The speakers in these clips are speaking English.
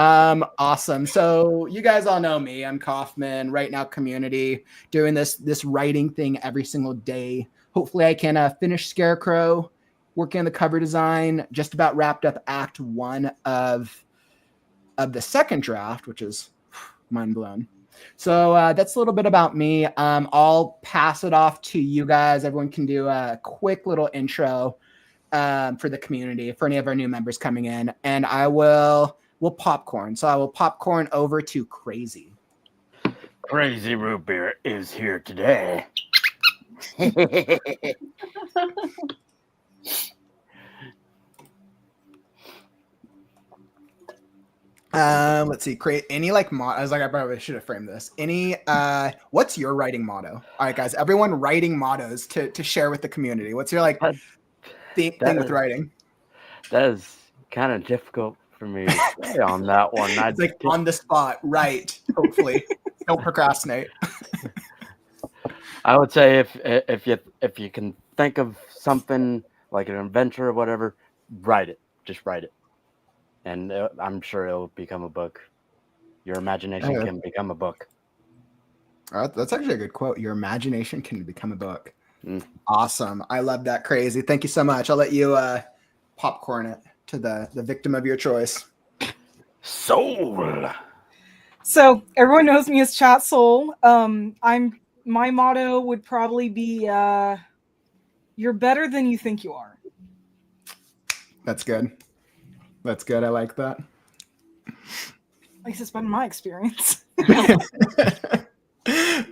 Awesome. So you guys all know me. I'm Kaufman, WriteNow community, doing this writing thing every single day. Hopefully I can finish Scarecrow, working on the cover design, just about wrapped up Act 1 of the second draft, which is mind blown. So that's a little bit about me. I'll pass it off to you guys. Everyone can do a quick little intro for the community, for any of our new members coming in, and we'll popcorn. So I will popcorn over to Crazy. Crazy Root Beer is here today. Let's see. Create any like motto. I was like, I probably should have framed this. What's your writing motto? All right, guys, everyone writing mottos to share with the community. What's your thing with writing? That is kind of difficult for me to say on that one. It's like on the spot, right? Hopefully, don't procrastinate. I would say if you can think of something like an adventure or whatever, write it. Just write it, and I'm sure it'll become a book. Your imagination can become a book. That's actually a good quote. Your imagination can become a book. Awesome. I love that. Crazy. Thank you so much. I'll let you popcorn it to the victim of your choice. Soul. So everyone knows me as Chat Soul. My motto would probably be you're better than you think you are. That's good. That's good. I like that. At least it's been my experience.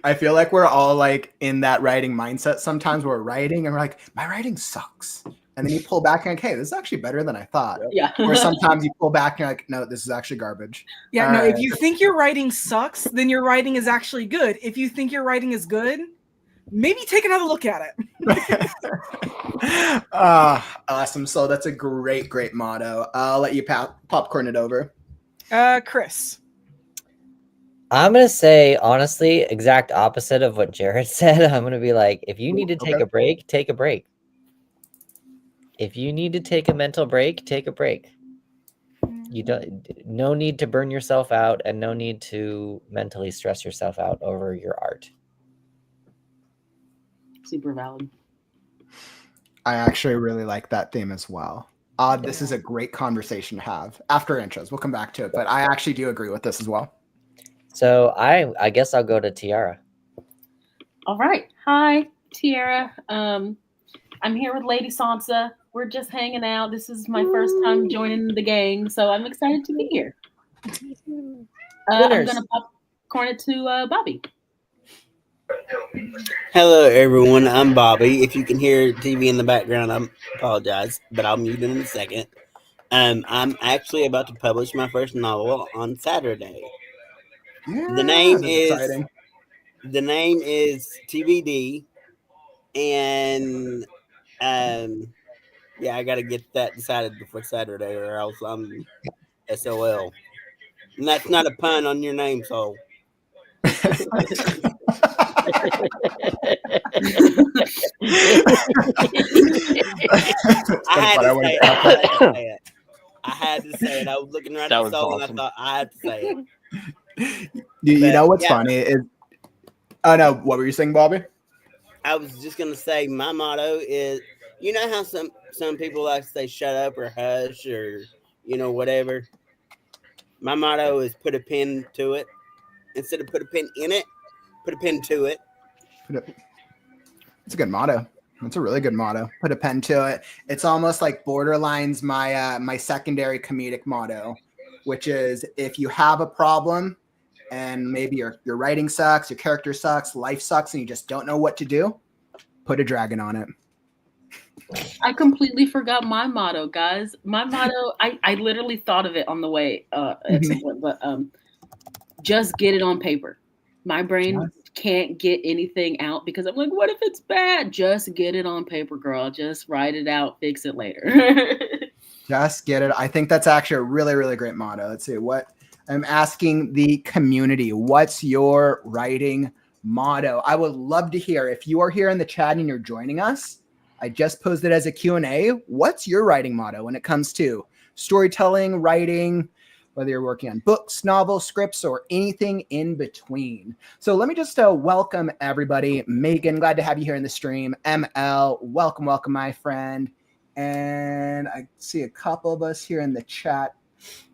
I feel like we're all like in that writing mindset. Sometimes we're writing and we're like, my writing sucks. And then you pull back and like, hey, this is actually better than I thought. Yeah. Or sometimes you pull back and you're like, no, this is actually garbage. Yeah, all no, right. If you think your writing sucks, then your writing is actually good. If you think your writing is good, maybe take another look at it. Awesome. So that's a great motto. I'll let you popcorn it over. Chris. I'm going to say, honestly, exact opposite of what Jared said. I'm going to be like, if you need to take a break, take a break. If you need to take a mental break, take a break. No need to burn yourself out and no need to mentally stress yourself out over your art. Super valid. I actually really like that theme as well. This is a great conversation to have after intros. We'll come back to it, but I actually do agree with this as well. So I guess I'll go to Tiara. All right. Hi, Tiara. I'm here with Lady Sansa. We're just hanging out. This is my first time joining the gang, so I'm excited to be here. I'm going to popcorn it to Bobby. Hello, everyone. I'm Bobby. If you can hear TV in the background, I apologize, but I'll mute in a second. I'm actually about to publish my first novel on Saturday. Yeah, the name is TBD, and I got to get that decided before Saturday, or else I'm SOL. And that's not a pun on your name, Soul. I had to say it. I was looking right at Soul, and I thought I had to say it. You know what's funny is, oh no, what were you saying, Bobby? I was just gonna say my motto is, you know how some people like to say shut up or hush or whatever. My motto is put a pin to it. Instead of put a pin in it, put a pin to it. It's a good motto. That's a really good motto. Put a pen to it. It's almost like borderlines my secondary comedic motto, which is if you have a problem and maybe your writing sucks, your character sucks, life sucks, and you just don't know what to do, put a dragon on it. I completely forgot my motto, guys. My motto, I literally thought of it on the way at some point, but just get it on paper. My brain can't get anything out because I'm like, what if it's bad? Just get it on paper, girl. Just write it out, fix it later. Just get it. I think that's actually a really, really great motto. Let's see what I'm asking the community. What's your writing motto? I would love to hear if you are here in the chat and you're joining us. I just posed it as a Q&A. What's your writing motto when it comes to storytelling, writing, whether you're working on books, novels, scripts, or anything in between. So let me just welcome everybody. Megan, glad to have you here in the stream. ML, welcome, my friend. And I see a couple of us here in the chat.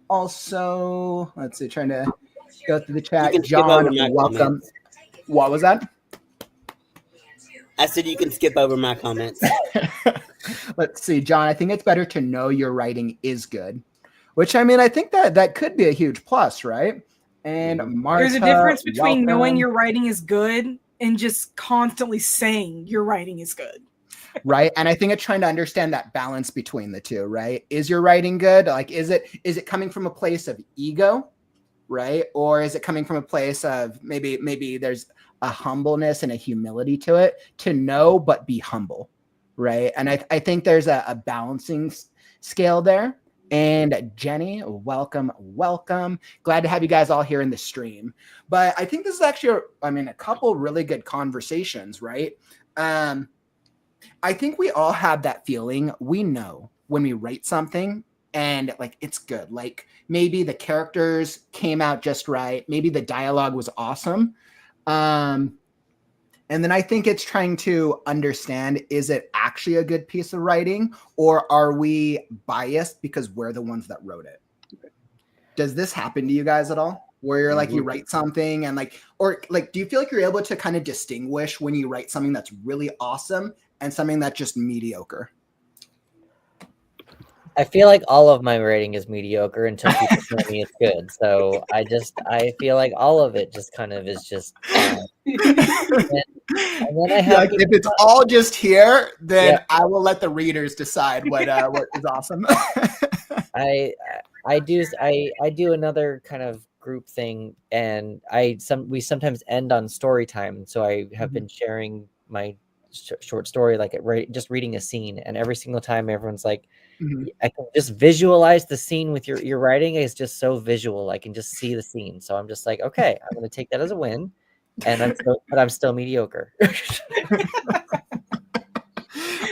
Also, let's see, trying to go through the chat. You can skip over John, my welcome. comments. What was that? I said you can skip over my comments. Let's see, John, I think it's better to know your writing is good, which I mean, I think that could be a huge plus, right? And Martha, There's a difference between welcome. knowing your writing is good and just constantly saying your writing is good. Right. And I think it's trying to understand that balance between the two, right? Is your writing good? Like, is it coming from a place of ego, right? Or is it coming from a place of maybe there's a humbleness and a humility to it, to know but be humble, right? And I think there's a balancing scale there. And Jenny, welcome. Glad to have you guys all here in the stream. But I think this is actually, a couple really good conversations, right? I think we all have that feeling. We know when we write something and like it's good. Like maybe the characters came out just right. Maybe the dialogue was awesome. And then I think it's trying to understand, is it actually a good piece of writing, or are we biased because we're the ones that wrote it? Does this happen to you guys at all? Where you're like, you write something and do you feel like you're able to kind of distinguish when you write something that's really awesome and something that's just mediocre? I feel like all of my writing is mediocre until people tell me it's good. So I feel like all of it just kind of is just. And then I have like, if it's all just here, then I will let the readers decide what is awesome. I do another kind of group thing, and we sometimes end on story time. So I have been sharing my short story, like just reading a scene, and every single time everyone's like, I can just visualize the scene with your writing is just so visual. I can just see the scene. So I'm just like, okay, I'm going to take that as a win. And I'm still mediocre.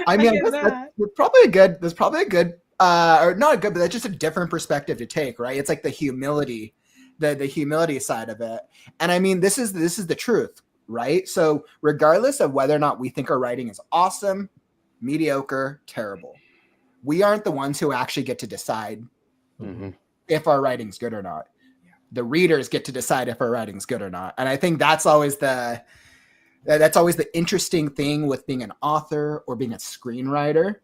I mean, that's probably a good, or not a good, but that's just a different perspective to take, right? It's like the humility, the humility side of it. And I mean, this is the truth, right? So regardless of whether or not we think our writing is awesome, mediocre, terrible, we aren't the ones who actually get to decide if our writing's good or not. The readers get to decide if our writing's good or not. And I think that's always the interesting thing with being an author or being a screenwriter.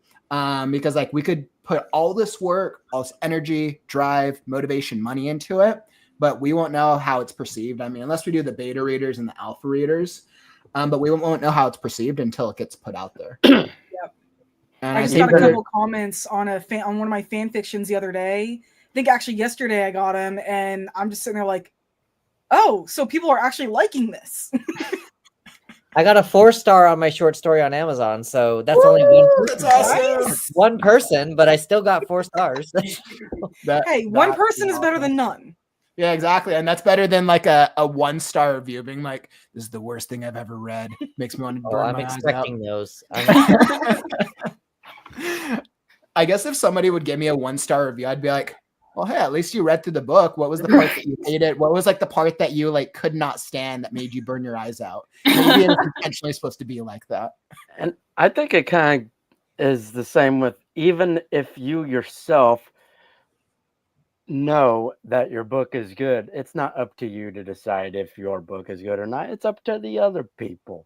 Because like we could put all this work, all this energy, drive, motivation, money into it, but we won't know how it's perceived. I mean, unless we do the beta readers and the alpha readers, but we won't know how it's perceived until it gets put out there. And I just got a couple comments on on one of my fan fictions the other day. I think actually yesterday I got them, and I'm just sitting there like, oh, so people are actually liking this. I got a 4-star on my short story on Amazon, so that's only one person. That's awesome. One person, but I still got 4 stars. One person is better than none. Yeah, exactly. And that's better than like a 1-star review being like, this is the worst thing I've ever read. Makes me want to burn my eyes out. I'm expecting those. I guess if somebody would give me a 1-star review, I'd be like, well, hey, at least you read through the book. What was the part that you hated? What was like the part that you like could not stand that made you burn your eyes out? Maybe it's intentionally supposed to be like that. And I think it kind of is the same with, even if you yourself know that your book is good, it's not up to you to decide if your book is good or not. It's up to the other people.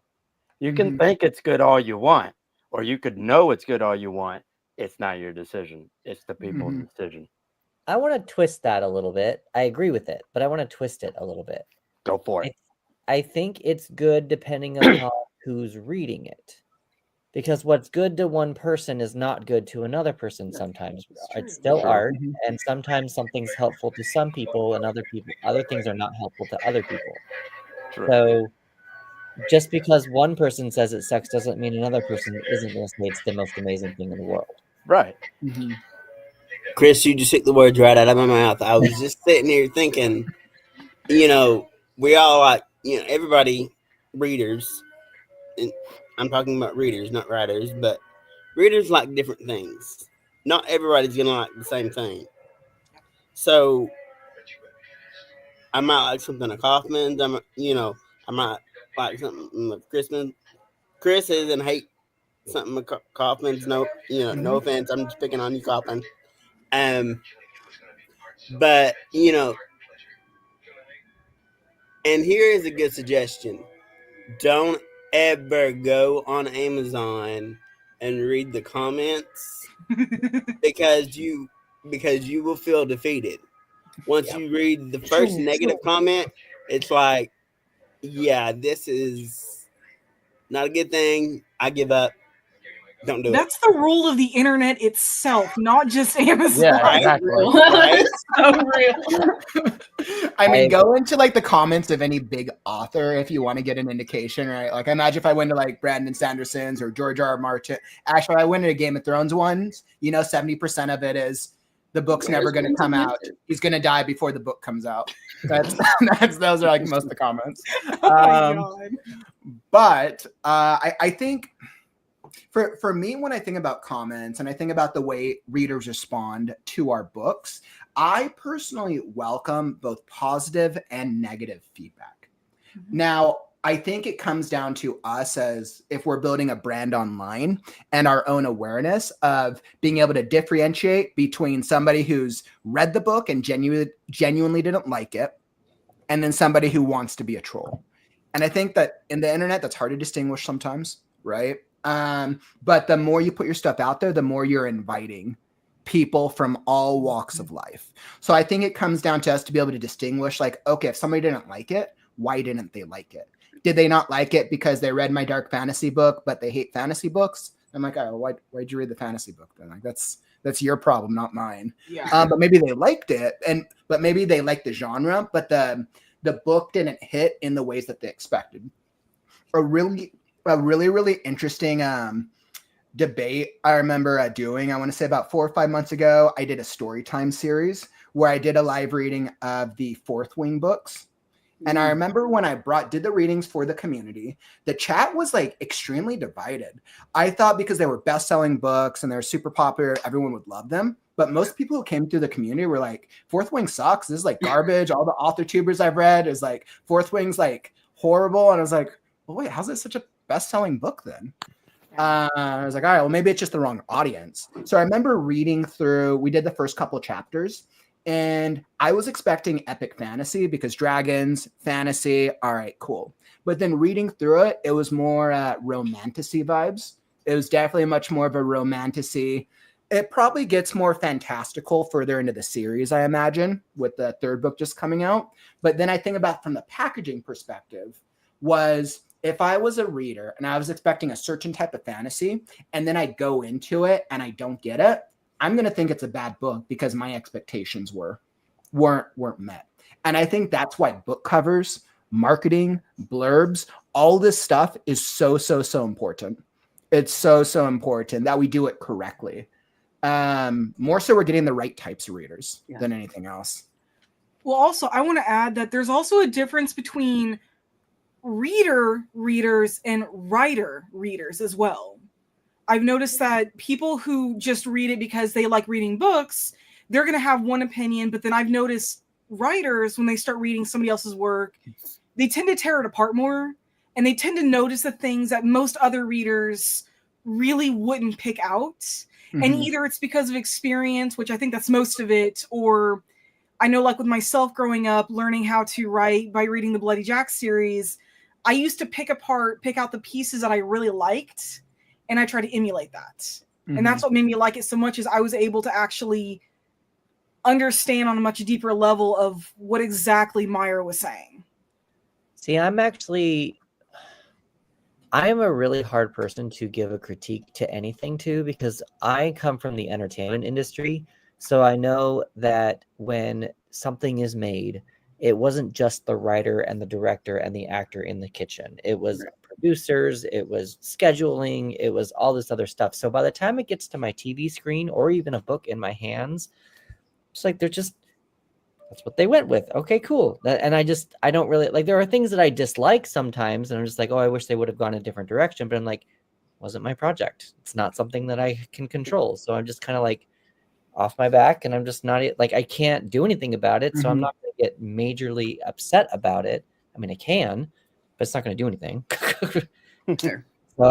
You can think it's good all you want, or you could know it's good all you want. It's not your decision. It's the people's decision. I want to twist that a little bit. I agree with it, but I want to twist it a little bit. Go for it. I think it's good depending upon who's reading it. Because what's good to one person is not good to another person sometimes. It's still art, and sometimes something's helpful to some people, and other things are not helpful to other people. True. So just because one person says it sucks doesn't mean another person isn't going to say it's the most amazing thing in the world. Right. Chris, you just took the words right out of my mouth. I was just sitting here thinking, we all like, everybody, readers, and I'm talking about readers, not writers, but readers like different things. Not everybody's going to like the same thing. So I might like something of Kaufman's. I might like something of Chris's and hate something of Kaufman's. No, no offense. I'm just picking on you, Kaufman. But and here is a good suggestion: don't ever go on Amazon and read the comments because you will feel defeated. Once you read the first negative comment, it's like, yeah, this is not a good thing. I give up. Don't do That's the rule of the internet itself, not just Amazon. Yeah, Right? exactly. Right? So real. I mean, go into like the comments of any big author if you want to get an indication, right? Like, imagine if I went to like Brandon Sanderson's or George R. R. Martin. Actually, I went to Game of Thrones ones. 70% of it is the book's never going to come out. He's going to die before the book comes out. Those are like most of the comments. Oh my God. But I think for me, when I think about comments and I think about the way readers respond to our books, I personally welcome both positive and negative feedback. Mm-hmm. Now, I think it comes down to us as if we're building a brand online and our own awareness of being able to differentiate between somebody who's read the book and genuinely didn't like it, and then somebody who wants to be a troll. And I think that in the internet, that's hard to distinguish sometimes, right? But the more you put your stuff out there, the more you're inviting people from all walks of life. So I think it comes down to us to be able to distinguish, like, okay, if somebody didn't like it, why didn't they like it? Did they not like it because they read my dark fantasy book, but they hate fantasy books? I'm like, oh, why'd you read the fantasy book then? Like, that's your problem, not mine. Yeah. But maybe they liked it, but maybe they liked the genre, but the book didn't hit in the ways that they expected. A really interesting debate I remember doing, I want to say about 4 or 5 months ago, I did a story time series where I did a live reading of the Fourth Wing books. And I remember when I did the readings for the community, the chat was like extremely divided. I thought because they were best-selling books and they're super popular, everyone would love them. But most people who came through the community were like, Fourth Wing sucks. This is like garbage. All the author tubers I've read is like, Fourth Wing's like horrible. And I was like, well, wait, how's it such a best-selling book then? I was like, all right, well, maybe it's just the wrong audience. So I remember reading through, we did the first couple chapters, and I was expecting epic fantasy because dragons, fantasy, all right, cool. But then reading through it, it was more romantasy vibes. It was definitely much more of a romantasy. It probably gets more fantastical further into the series, I imagine, with the third book just coming out. But then I think about from the packaging perspective was if I was a reader and I was expecting a certain type of fantasy, and then I go into it and I don't get it, I'm going to think it's a bad book because my expectations weren't met. And I think that's why book covers, marketing, blurbs, all this stuff is so important. It's so important that we do it correctly. More so we're getting the right types of readers than anything else. Well, also, I want to add that there's also a difference between readers and writer readers as well. I've noticed that people who just read it because they like reading books, they're going to have one opinion. But then I've noticed writers, when they start reading somebody else's work, they tend to tear it apart more. And they tend to notice the things that most other readers really wouldn't pick out. Mm-hmm. And either it's because of experience, which I think that's most of it, or I know, like with myself growing up, learning how to write by reading the Bloody Jack series, I used to pick out the pieces that I really liked, and I try to emulate that. Mm-hmm. And that's what made me like it so much, is I was able to actually understand on a much deeper level of what exactly Meyer was saying. See, I am a really hard person to give a critique to anything to, because I come from the entertainment industry. So I know that when something is made, it wasn't just the writer and the director and the actor in the kitchen. It was producers, it was scheduling, it was all this other stuff. So by the time it gets to my TV screen or even a book in my hands, it's like that's what they went with. Okay, cool. And I don't really like, there are things that I dislike sometimes, and I'm just like, oh, I wish they would have gone a different direction. But I'm like, wasn't my project. It's not something that I can control. So I'm just kind of like, off my back, and I'm just not like, I can't do anything about it, so I'm Mhm. not going to get majorly upset about it. I mean, I can, but it's not going to do anything. Fair. So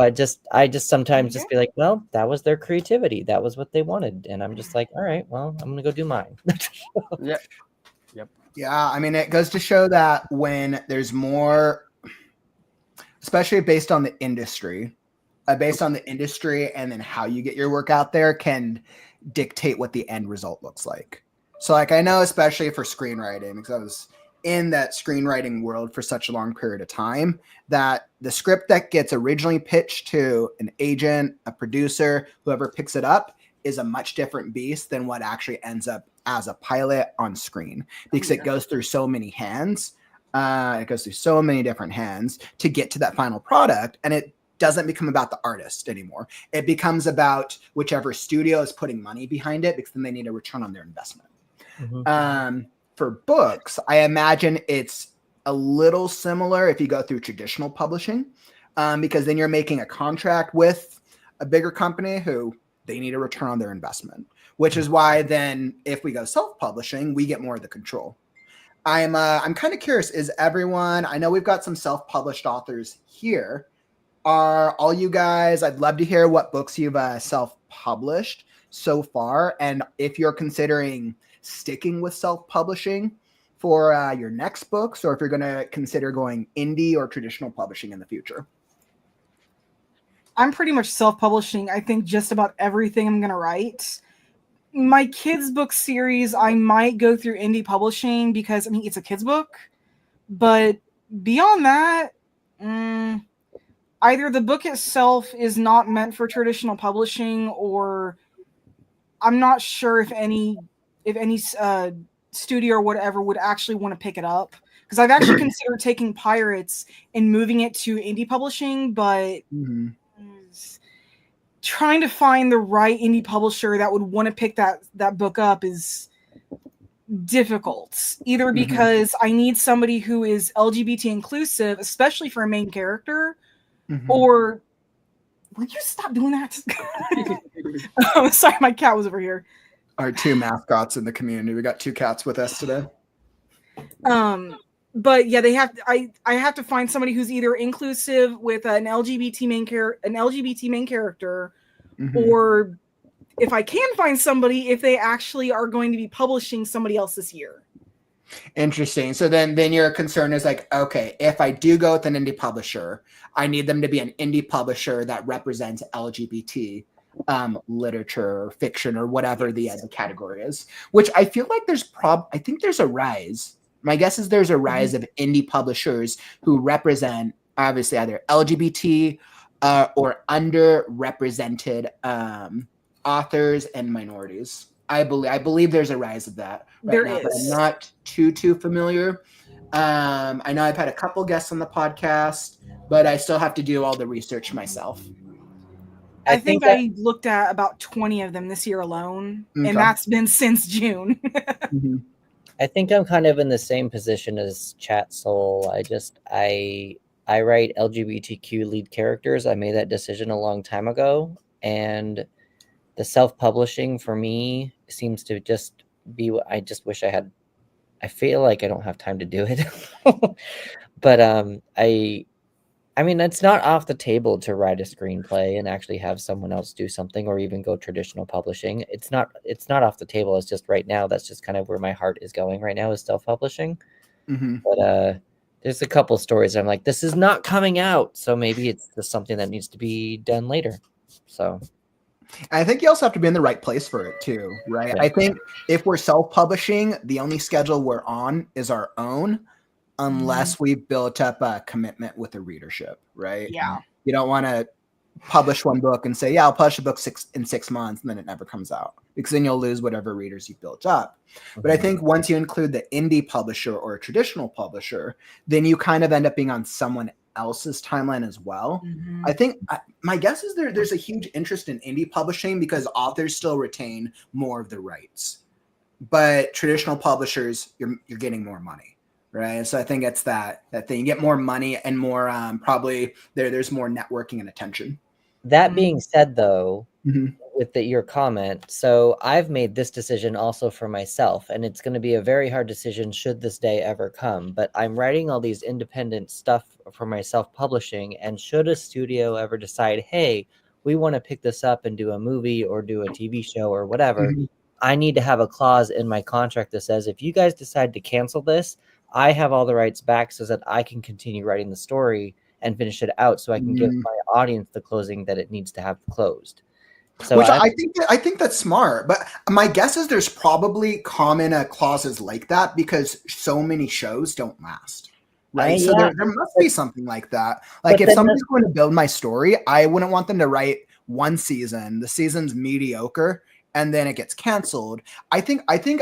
I just sometimes just Okay. be like, well, that was their creativity. That was what they wanted. And I'm just like, all right, well, I'm going to go do mine. Yeah. Yeah, I mean, it goes to show that when there's more, especially based on the industry, and then how you get your work out there can dictate what the end result looks like. So, like, I know, especially for screenwriting, because I was in that screenwriting world for such a long period of time, that the script that gets originally pitched to an agent, a producer, whoever picks it up, is a much different beast than what actually ends up as a pilot on screen, because it goes through so many hands. It goes through so many different hands to get to that final product, and it doesn't become about the artist anymore. It becomes about whichever studio is putting money behind it, because then they need a return on their investment. For books, I imagine it's a little similar if you go through traditional publishing, because then you're making a contract with a bigger company who they need a return on their investment, which is why then if we go self-publishing, we get more of the control. I'm kind of curious, is everyone, I know we've got some self-published authors here. Are all you guys, I'd love to hear what books you've self-published so far, and if you're considering sticking with self-publishing for your next books, or if you're going to consider going indie or traditional publishing in the future. I'm pretty much self-publishing, I think, just about everything I'm going to write. My kids' book series, I might go through indie publishing because, I mean, it's a kids' book. But beyond that, either the book itself is not meant for traditional publishing, or I'm not sure if any studio or whatever would actually want to pick it up. Because I've actually considered taking Pirates and moving it to indie publishing, but trying to find the right indie publisher that would want to pick that book up is difficult. Either because I need somebody who is LGBT inclusive, especially for a main character, or will you stop doing that? Oh, sorry, my cat was over here. Our two mascots in the community. We got two cats with us today. But yeah, I have to find somebody who's either inclusive with an LGBT main character, or if I can find somebody, if they actually are going to be publishing somebody else this year. Interesting. So then your concern is like, okay, if I do go with an indie publisher, I need them to be an indie publisher that represents LGBT literature or fiction or whatever the category is, which I feel like I think there's a rise. My guess is there's a rise of indie publishers who represent obviously either LGBT or underrepresented authors and minorities. I believe there's a rise of that right now, but I'm not too familiar. I know I've had a couple guests on the podcast, but I still have to do all the research myself. I think I looked at about 20 of them this year alone, and that's been since June. I think I'm kind of in the same position as Chat Soul. I write LGBTQ lead characters. I made that decision a long time ago, and the self-publishing for me seems to just be what I just wish I had. I feel like I don't have time to do it. But I mean, it's not off the table to write a screenplay and actually have someone else do something, or even go traditional publishing. It's not off the table. It's just right now, that's just kind of where my heart is going right now, is self-publishing. But there's a couple stories I'm like, this is not coming out, so maybe it's just something that needs to be done later. So I think you also have to be in the right place for it too, right? Yeah. I think if we're self-publishing, the only schedule we're on is our own, unless we've built up a commitment with the readership, right? Yeah. You don't want to publish one book and say, yeah, I'll publish a book in 6 months, and then it never comes out, because then you'll lose whatever readers you've built up. But I think once you include the indie publisher or a traditional publisher, then you kind of end up being on someone else's timeline as well. I think my guess is there's a huge interest in indie publishing because authors still retain more of the rights, but traditional publishers, you're getting more money, right? So I think it's that thing. You get more money and more probably there's more networking and attention. That being said, though, Mhm. with your comment, so I've made this decision also for myself, and it's going to be a very hard decision should this day ever come. But I'm writing all these independent stuff for myself publishing, and should a studio ever decide, hey, we want to pick this up and do a movie or do a TV show or whatever, Mhm. I need to have a clause in my contract that says if you guys decide to cancel this, I have all the rights back so that I can continue writing the story and finish it out so I can give my audience the closing that it needs to have closed. So Which I think that's smart, but my guess is there's probably common clauses like that because so many shows don't last, right? So yeah, there must be something like that. Like but if then somebody's going to build my story, I wouldn't want them to write one season. The season's mediocre, and then it gets canceled. I think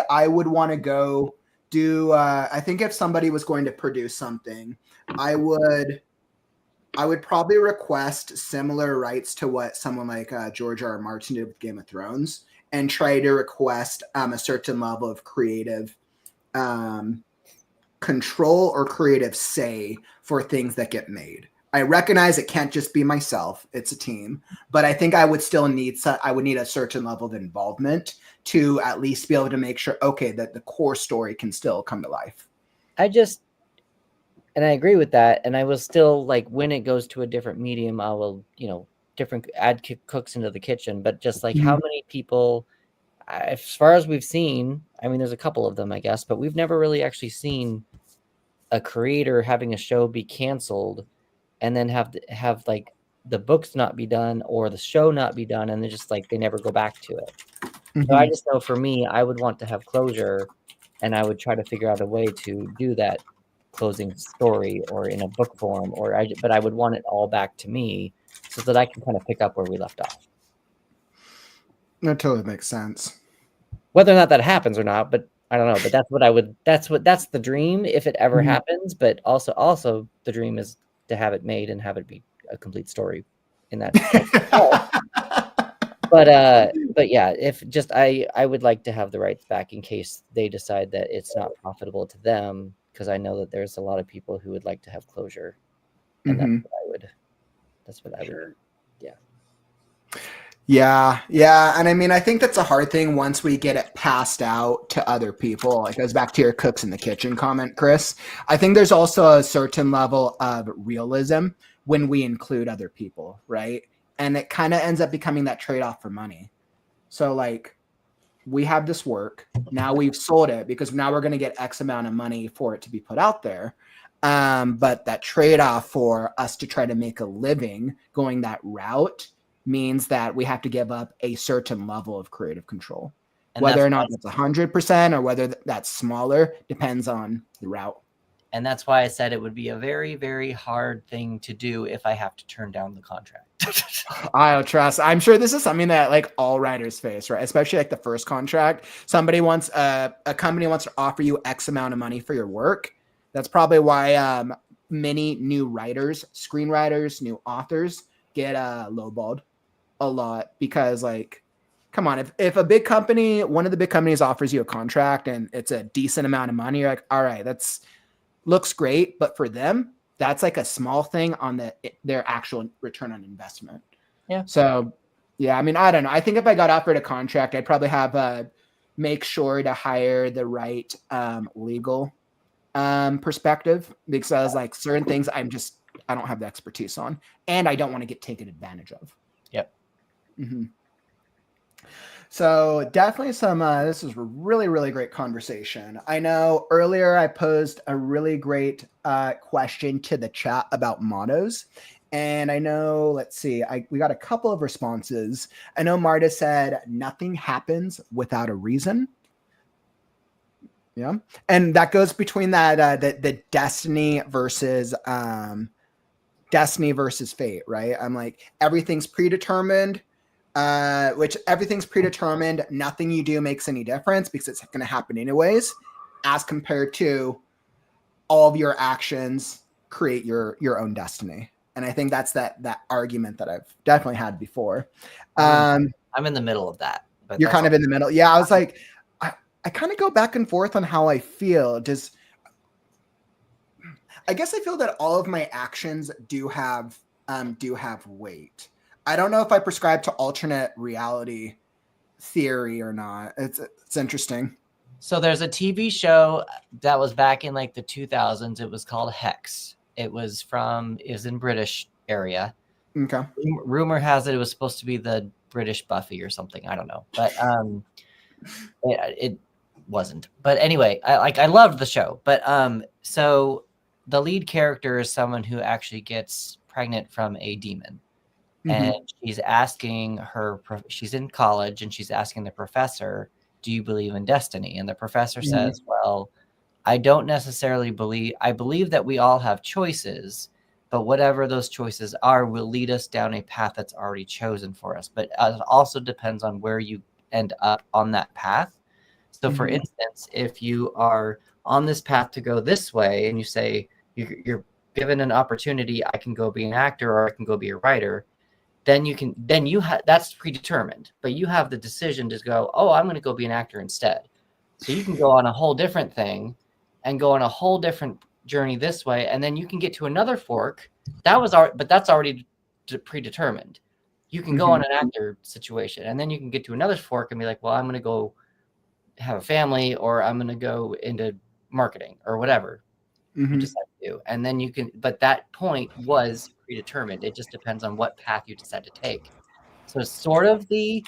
I would want to go do. I think if somebody was going to produce something, I would probably request similar rights to what someone like George R. R. Martin did with Game of Thrones, and try to request a certain level of creative control or creative say for things that get made. I recognize it can't just be myself; it's a team, but I think I would still need I would need a certain level of involvement to at least be able to make sure, okay, that the core story can still come to life. And I agree with that. And I will still, like, when it goes to a different medium, I will, different add cooks into the kitchen. But just like how many people, as far as we've seen, I mean, there's a couple of them, I guess, but we've never really actually seen a creator having a show be canceled and then have like the books not be done or the show not be done, and they're just like they never go back to it. So I just know for me, I would want to have closure, and I would try to figure out a way to do that closing story or in a book form, but I would want it all back to me so that I can kind of pick up where we left off. That totally makes sense. Whether or not that happens or not, but I don't know. But that's the dream if it ever happens. But also the dream is to have it made and have it be a complete story in that. But yeah, if just I would like to have the rights back in case they decide that it's not profitable to them, because I know that there's a lot of people who would like to have closure, and that's what I would. Yeah. And I mean, I think that's a hard thing once we get it passed out to other people. It goes back to your cooks in the kitchen comment, Chris. I think there's also a certain level of realism when we include other people, right? And it kind of ends up becoming that trade-off for money. So like, we have this work, now we've sold it because now we're going to get X amount of money for it to be put out there. But that trade-off for us to try to make a living going that route means that we have to give up a certain level of creative control. And whether or not that's 100% or whether that's smaller depends on the route. And that's why I said it would be a very, very hard thing to do if I have to turn down the contract. I don't trust. I'm sure this is something that like all writers face, right? Especially like the first contract. Somebody wants a company wants to offer you X amount of money for your work. That's probably why many new writers, screenwriters, new authors get lowballed a lot, because like, come on, if a big company, one of the big companies offers you a contract and it's a decent amount of money, you're like, all right, that's looks great, but for them, that's like a small thing on their actual return on investment. Yeah. So yeah, I mean, I don't know. I think if I got offered a contract, I'd probably have make sure to hire the right legal perspective, because like certain things I don't have the expertise on, and I don't want to get taken advantage of. Yep. So definitely this is a really, really great conversation. I know earlier I posed a really great question to the chat about mottos. And I know, let's see, we got a couple of responses. I know Marta said, nothing happens without a reason. Yeah. And that goes between that, the destiny versus fate, right? I'm like, everything's predetermined. Which everything's predetermined. Nothing you do makes any difference because it's going to happen anyways, as compared to all of your actions create your own destiny. And I think that's that argument that I've definitely had before. I'm in the middle of that. But you're kind of in the middle. Yeah, I was like, I kind of go back and forth on how I feel. I guess I feel that all of my actions do have weight. I don't know if I prescribe to alternate reality theory or not. It's interesting. So there's a TV show that was back in like the 2000s. It was called Hex. It was in British area. Okay. Rumor has it was supposed to be the British Buffy or something. I don't know, but it wasn't. But anyway, I loved the show. But so the lead character is someone who actually gets pregnant from a demon. And she's in college and she's asking the professor, do you believe in destiny? And the professor says, well, I don't necessarily I believe that we all have choices, but whatever those choices are will lead us down a path that's already chosen for us. But it also depends on where you end up on that path. So for instance, if you are on this path to go this way and you say you're given an opportunity, I can go be an actor or I can go be a writer, then that's predetermined, but you have the decision to go, oh, I'm going to go be an actor instead. So you can go on a whole different thing and go on a whole different journey this way. And then you can get to another fork but that's already predetermined. You can go on an actor situation and then you can get to another fork and be like, well, I'm going to go have a family or I'm going to go into marketing or whatever. You decide to do. And then but that point was predetermined. It just depends on what path you decide to take. So it's sort of the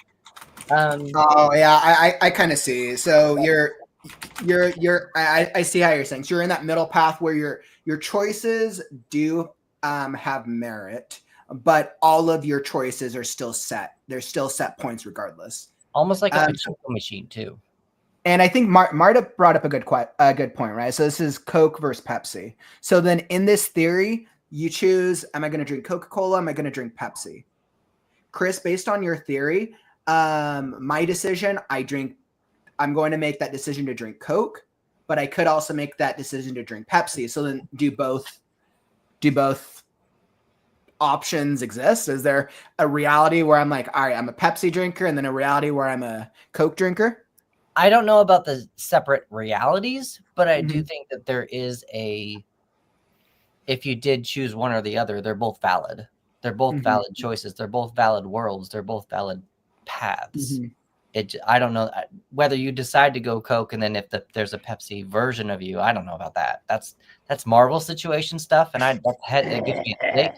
oh yeah, I kind of see. So I see how you're saying. So you're in that middle path where your choices do have merit, but all of your choices are still set. They're still set points regardless. Almost like a pachinko machine too. And I think Marta brought up a good point, right? So this is Coke versus Pepsi. So then in this theory, you choose, am I going to drink Coca-Cola? Am I going to drink Pepsi? Chris, based on your theory, my decision, I'm going to make that decision to drink Coke, but I could also make that decision to drink Pepsi. So then do both options exist? Is there a reality where I'm like, all right, I'm a Pepsi drinker, and then a reality where I'm a Coke drinker? I don't know about the separate realities, but I do think that there is if you did choose one or the other, they're both valid. They're both valid choices. They're both valid worlds. They're both valid paths. I don't know whether you decide to go Coke and then if there's a Pepsi version of you. I don't know about that. That's Marvel situation stuff, and it gives me a headache.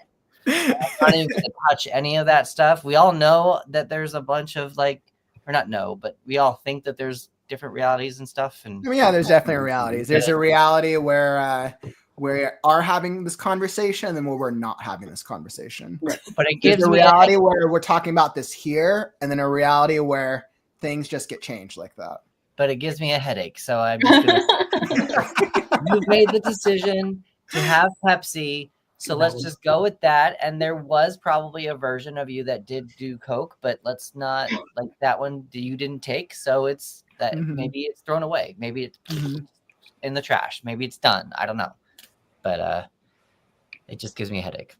I'm not even going to touch any of that stuff. We all know that there's a bunch of but we all think that there's different realities and stuff. And yeah, there's definitely realities. There's a reality where we are having this conversation, and then where we're not having this conversation. Right. But it gives a reality where we're talking about this here, and then a reality where things just get changed like that. But it gives me a headache, so I'm just gonna. You've made the decision to have Pepsi. So let's just go with that. And there was probably a version of you that did do Coke, but let's not like that one you didn't take. So it's that maybe it's thrown away. Maybe it's in the trash. Maybe it's done. I don't know. But it just gives me a headache.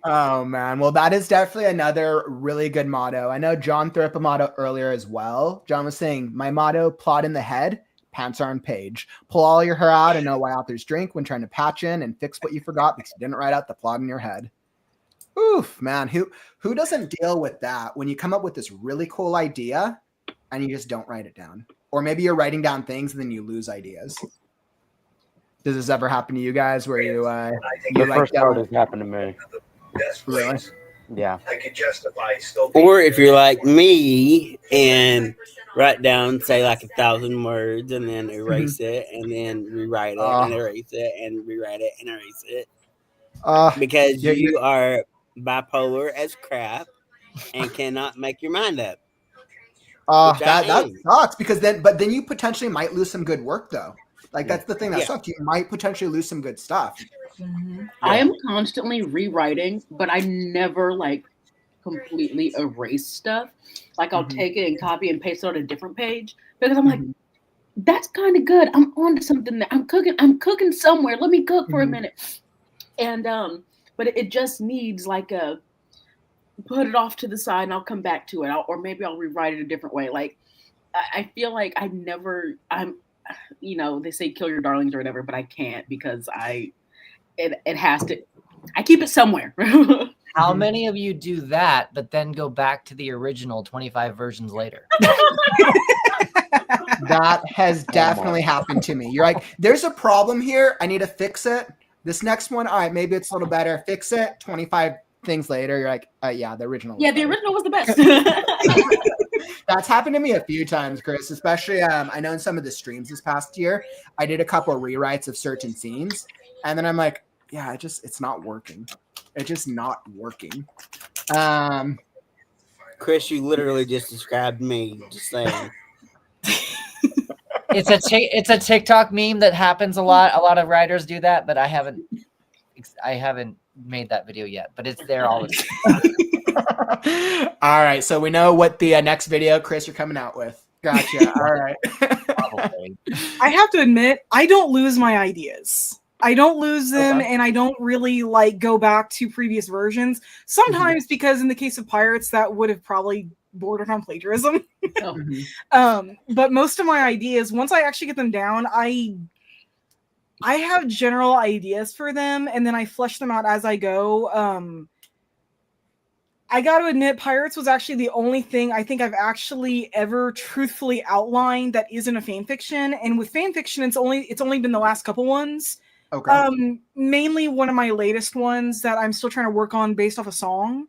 Oh man. Well, that is definitely another really good motto. I know John threw up a motto earlier as well. John was saying, my motto, plot in the head, pants are on page. Pull all your hair out and know why authors drink when trying to patch in and fix what you forgot because you didn't write out the plot in your head. Oof, man. Who doesn't deal with that when you come up with this really cool idea and you just don't write it down? Or maybe you're writing down things and then you lose ideas. Does this ever happen to you guys where you the first part has happened to me. Really? Yeah. I could justify still. Or if you're like me and write down, say like 1,000 words and then erase it and then rewrite it and erase it and rewrite it and erase it. Because you are bipolar as crap and cannot make your mind up. That sucks because then you potentially might lose some good work though. Like that's the thing that sucks. You might potentially lose some good stuff. I am constantly rewriting, but I never like completely erase stuff. Like I'll take it and copy and paste it on a different page because I'm like, that's kind of good. I'm on to something that I'm cooking somewhere. Let me cook for a minute. And but it just needs like a put it off to the side and I'll come back to it. Or maybe I'll rewrite it a different way. Like I feel like they say kill your darlings or whatever, but I can't because it has to. I keep it somewhere. How many of you do that, but then go back to the original 25 versions later? That has definitely happened to me. You're like, there's a problem here. I need to fix it. This next one, all right, maybe it's a little better. Fix it. 25 things later, you're like, yeah, the original. Yeah, the original was the best. That's happened to me a few times, Chris, especially I know in some of the streams this past year, I did a couple of rewrites of certain scenes. And then I'm like, yeah, it's not working. It's just not working. Chris, you literally just described me. Just saying. It's a TikTok meme that happens a lot. A lot of writers do that, but I haven't made that video yet. But it's there all the time. All right, so we know what the next video, Chris, you're coming out with. Gotcha. All right. I have to admit, I don't lose my ideas. I don't lose them, and I don't really like go back to previous versions. Sometimes because in the case of Pirates, that would have probably bordered on plagiarism. But most of my ideas, once I actually get them down, I have general ideas for them, and then I flesh them out as I go. I got to admit, Pirates was actually the only thing I think I've actually ever truthfully outlined that isn't a fan fiction. And with fan fiction, it's only been the last couple ones. Okay. Mainly one of my latest ones that I'm still trying to work on based off a song.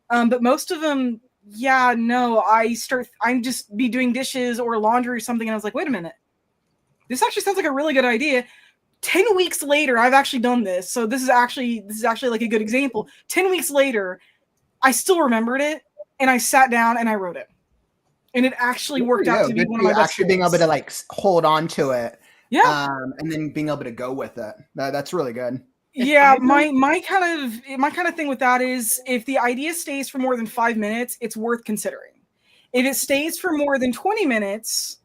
But most of them, yeah, no, I'm just be doing dishes or laundry or something, and I was like, wait a minute, this actually sounds like a really good idea. 10 weeks later, I've actually done this. So this is actually like a good example. 10 weeks later, I still remembered it, and I sat down and I wrote it. And it actually worked out to be one of my best actually being able to like hold on to it. Yeah. And then being able to go with it. That's really good. Yeah, my kind of thing with that is if the idea stays for more than 5 minutes, it's worth considering. If it stays for more than 20 minutes,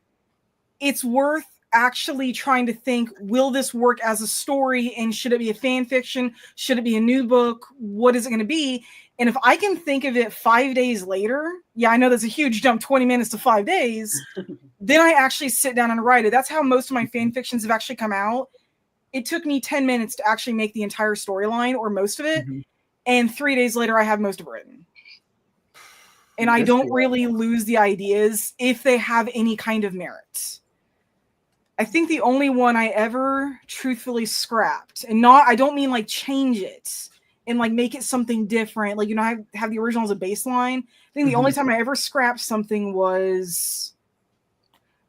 it's worth actually trying to think, will this work as a story, and should it be a fan fiction? Should it be a new book? What is it going to be? And if I can think of it 5 days later, yeah, I know that's a huge jump, 20 minutes to 5 days, then I actually sit down and write it. That's how most of my fan fictions have actually come out. It took me 10 minutes to actually make the entire storyline, or most of it. And 3 days later, I have most of it written. And I don't really lose the ideas if they have any kind of merit. I think the only one I ever truthfully scrapped, and I don't mean like change it and like make it something different. Like, I have the original as a baseline. I think the only time I ever scrapped something was,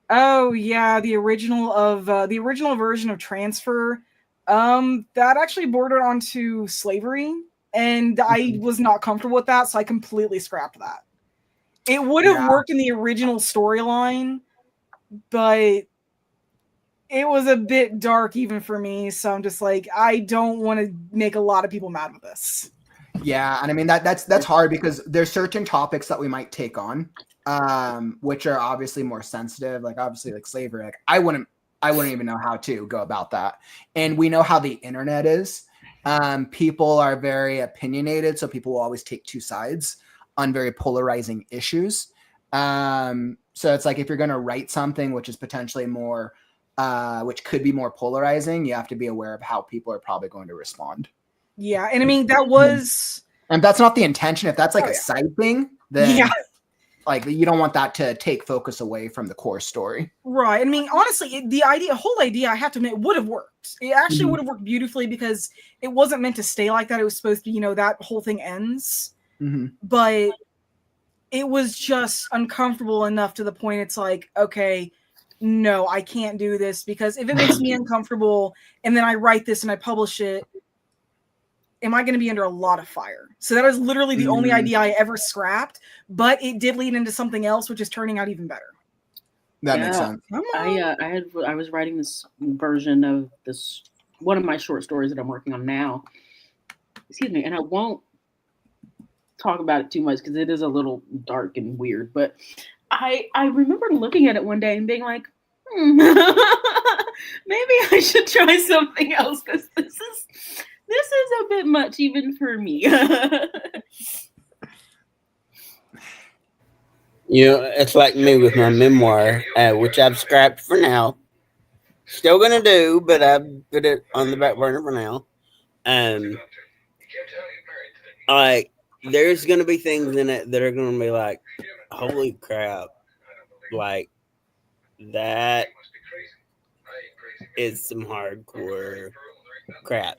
the original version of Transfer. That actually bordered onto slavery, and I was not comfortable with that, so I completely scrapped that. It would have worked in the original storyline, but it was a bit dark even for me, so I'm just like, I don't want to make a lot of people mad with this. Yeah, and I mean that's hard because there's certain topics that we might take on, which are obviously more sensitive, like obviously like slavery. Like I wouldn't even know how to go about that. And we know how the internet is. People are very opinionated, so people will always take two sides on very polarizing issues. So it's like if you're going to write something which is potentially more which could be more polarizing, you have to be aware of how people are probably going to respond. Yeah, and I mean that was, and that's not the intention. If that's like a side thing, then like you don't want that to take focus away from the core story. Right. I mean, honestly, the whole idea, I have to admit, would have worked. It actually would have worked beautifully because it wasn't meant to stay like that. It was supposed to be, that whole thing ends. But it was just uncomfortable enough to the point it's like, okay, no, I can't do this, because if it makes me uncomfortable and then I write this and I publish it, am I going to be under a lot of fire? So that is literally the only idea I ever scrapped, but it did lead into something else, which is turning out even better. That makes sense. I was writing this version of this, one of my short stories that I'm working on now. Excuse me. And I won't talk about it too much because it is a little dark and weird, but I remember looking at it one day and being like, maybe I should try something else, because this is a bit much even for me. It's like me with my memoir, which I've scrapped for now. Still gonna do, but I've put it on the back burner for now. there's gonna be things in it that are gonna be like, holy crap, like that is some hardcore crap.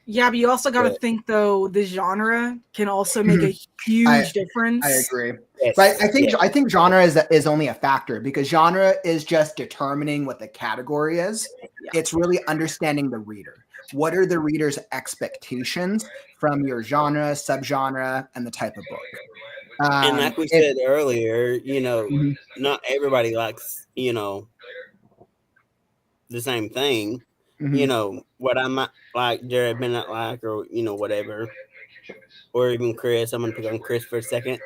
Yeah, but you also got to But- think though, the genre can also make a huge difference. I agree. Yes, But yes. I think genre is only a factor, because genre is just determining what the category is. Yeah. It's really understanding the reader. What are the reader's expectations from your genre, subgenre, and the type of book? And like we said earlier, not everybody likes, the same thing. What I might like, Jared may not like, or whatever, or even Chris. I'm gonna pick on Chris for a second.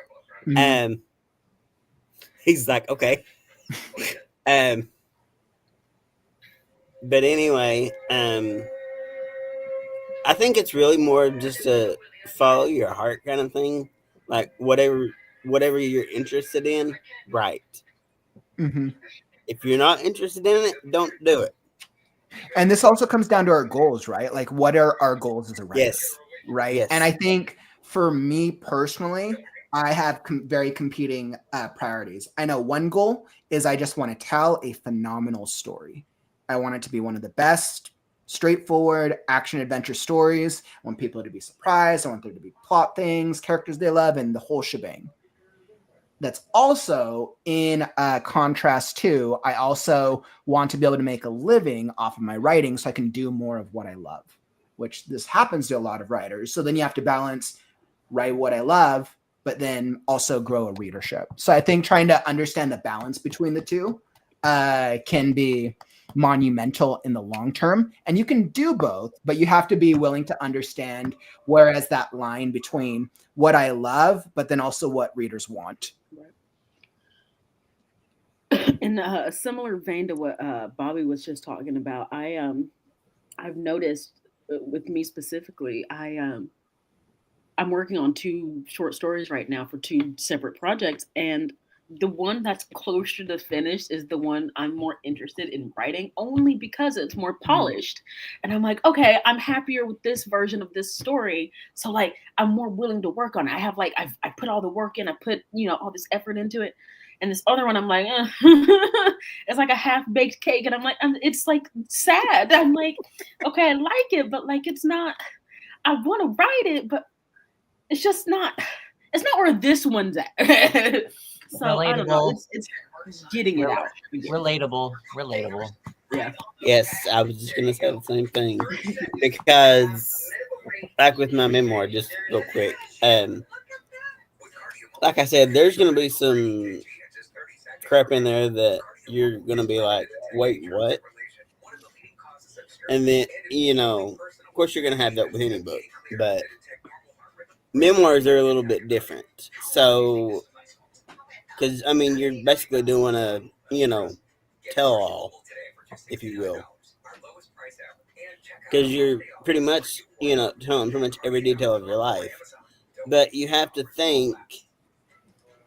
He's like, okay. But anyway, I think it's really more just a follow your heart kind of thing. Like whatever you're interested in, write. If you're not interested in it, don't do it. And this also comes down to our goals, right? Like, what are our goals as a writer? Yes. Right. Yes. And I think for me personally, I have very competing priorities. I know one goal is I just want to tell a phenomenal story. I want it to be one of the best, straightforward action adventure stories. I want people to be surprised. I want there to be plot things, characters they love, and the whole shebang. That's also in contrast to, I also want to be able to make a living off of my writing so I can do more of what I love, which this happens to a lot of writers. So then you have to balance write what I love, but then also grow a readership. So I think trying to understand the balance between the two can be monumental in the long term. And you can do both, but you have to be willing to understand whereas that line between what I love, but then also what readers want. In a similar vein to what Bobby was just talking about, I've noticed with me specifically, I'm working on 2 short stories right now for 2 separate projects, and the one that's closer to finished is the one I'm more interested in writing, only because it's more polished. And I'm like, okay, I'm happier with this version of this story, so like I'm more willing to work on it. I have like I put all the work in, I put all this effort into it. And this other one, I'm like, it's like a half-baked cake, and I'm like, it's like sad. I'm like, okay, I like it, but like it's not. I want to write it, but it's just not. It's not where this one's at. So I don't know. It's getting it out. Relatable. Yeah. Yes, I was just gonna say the same thing, because like with my memoir, just real quick, like I said, there's gonna be some crap in there that you're gonna be like, wait, what? And then of course you're gonna have that with any book, but memoirs are a little bit different. So, because I mean, you're basically doing a tell all, if you will, because you're pretty much telling pretty much every detail of your life. But you have to think,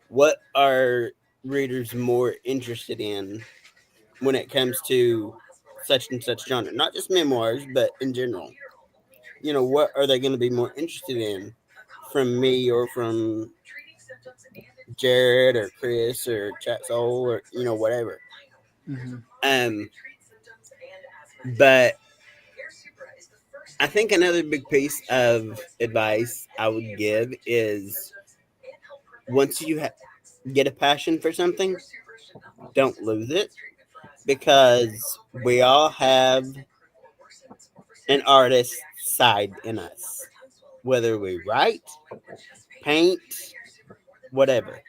what are readers more interested in when it comes to such and such genre? Not just memoirs, but in general. What are they going to be more interested in from me, or from Jared, or Chris, or Chat Soul, or whatever. But I think another big piece of advice I would give is, once you get a passion for something, don't lose it, because we all have an artist side in us, whether we write, paint, whatever.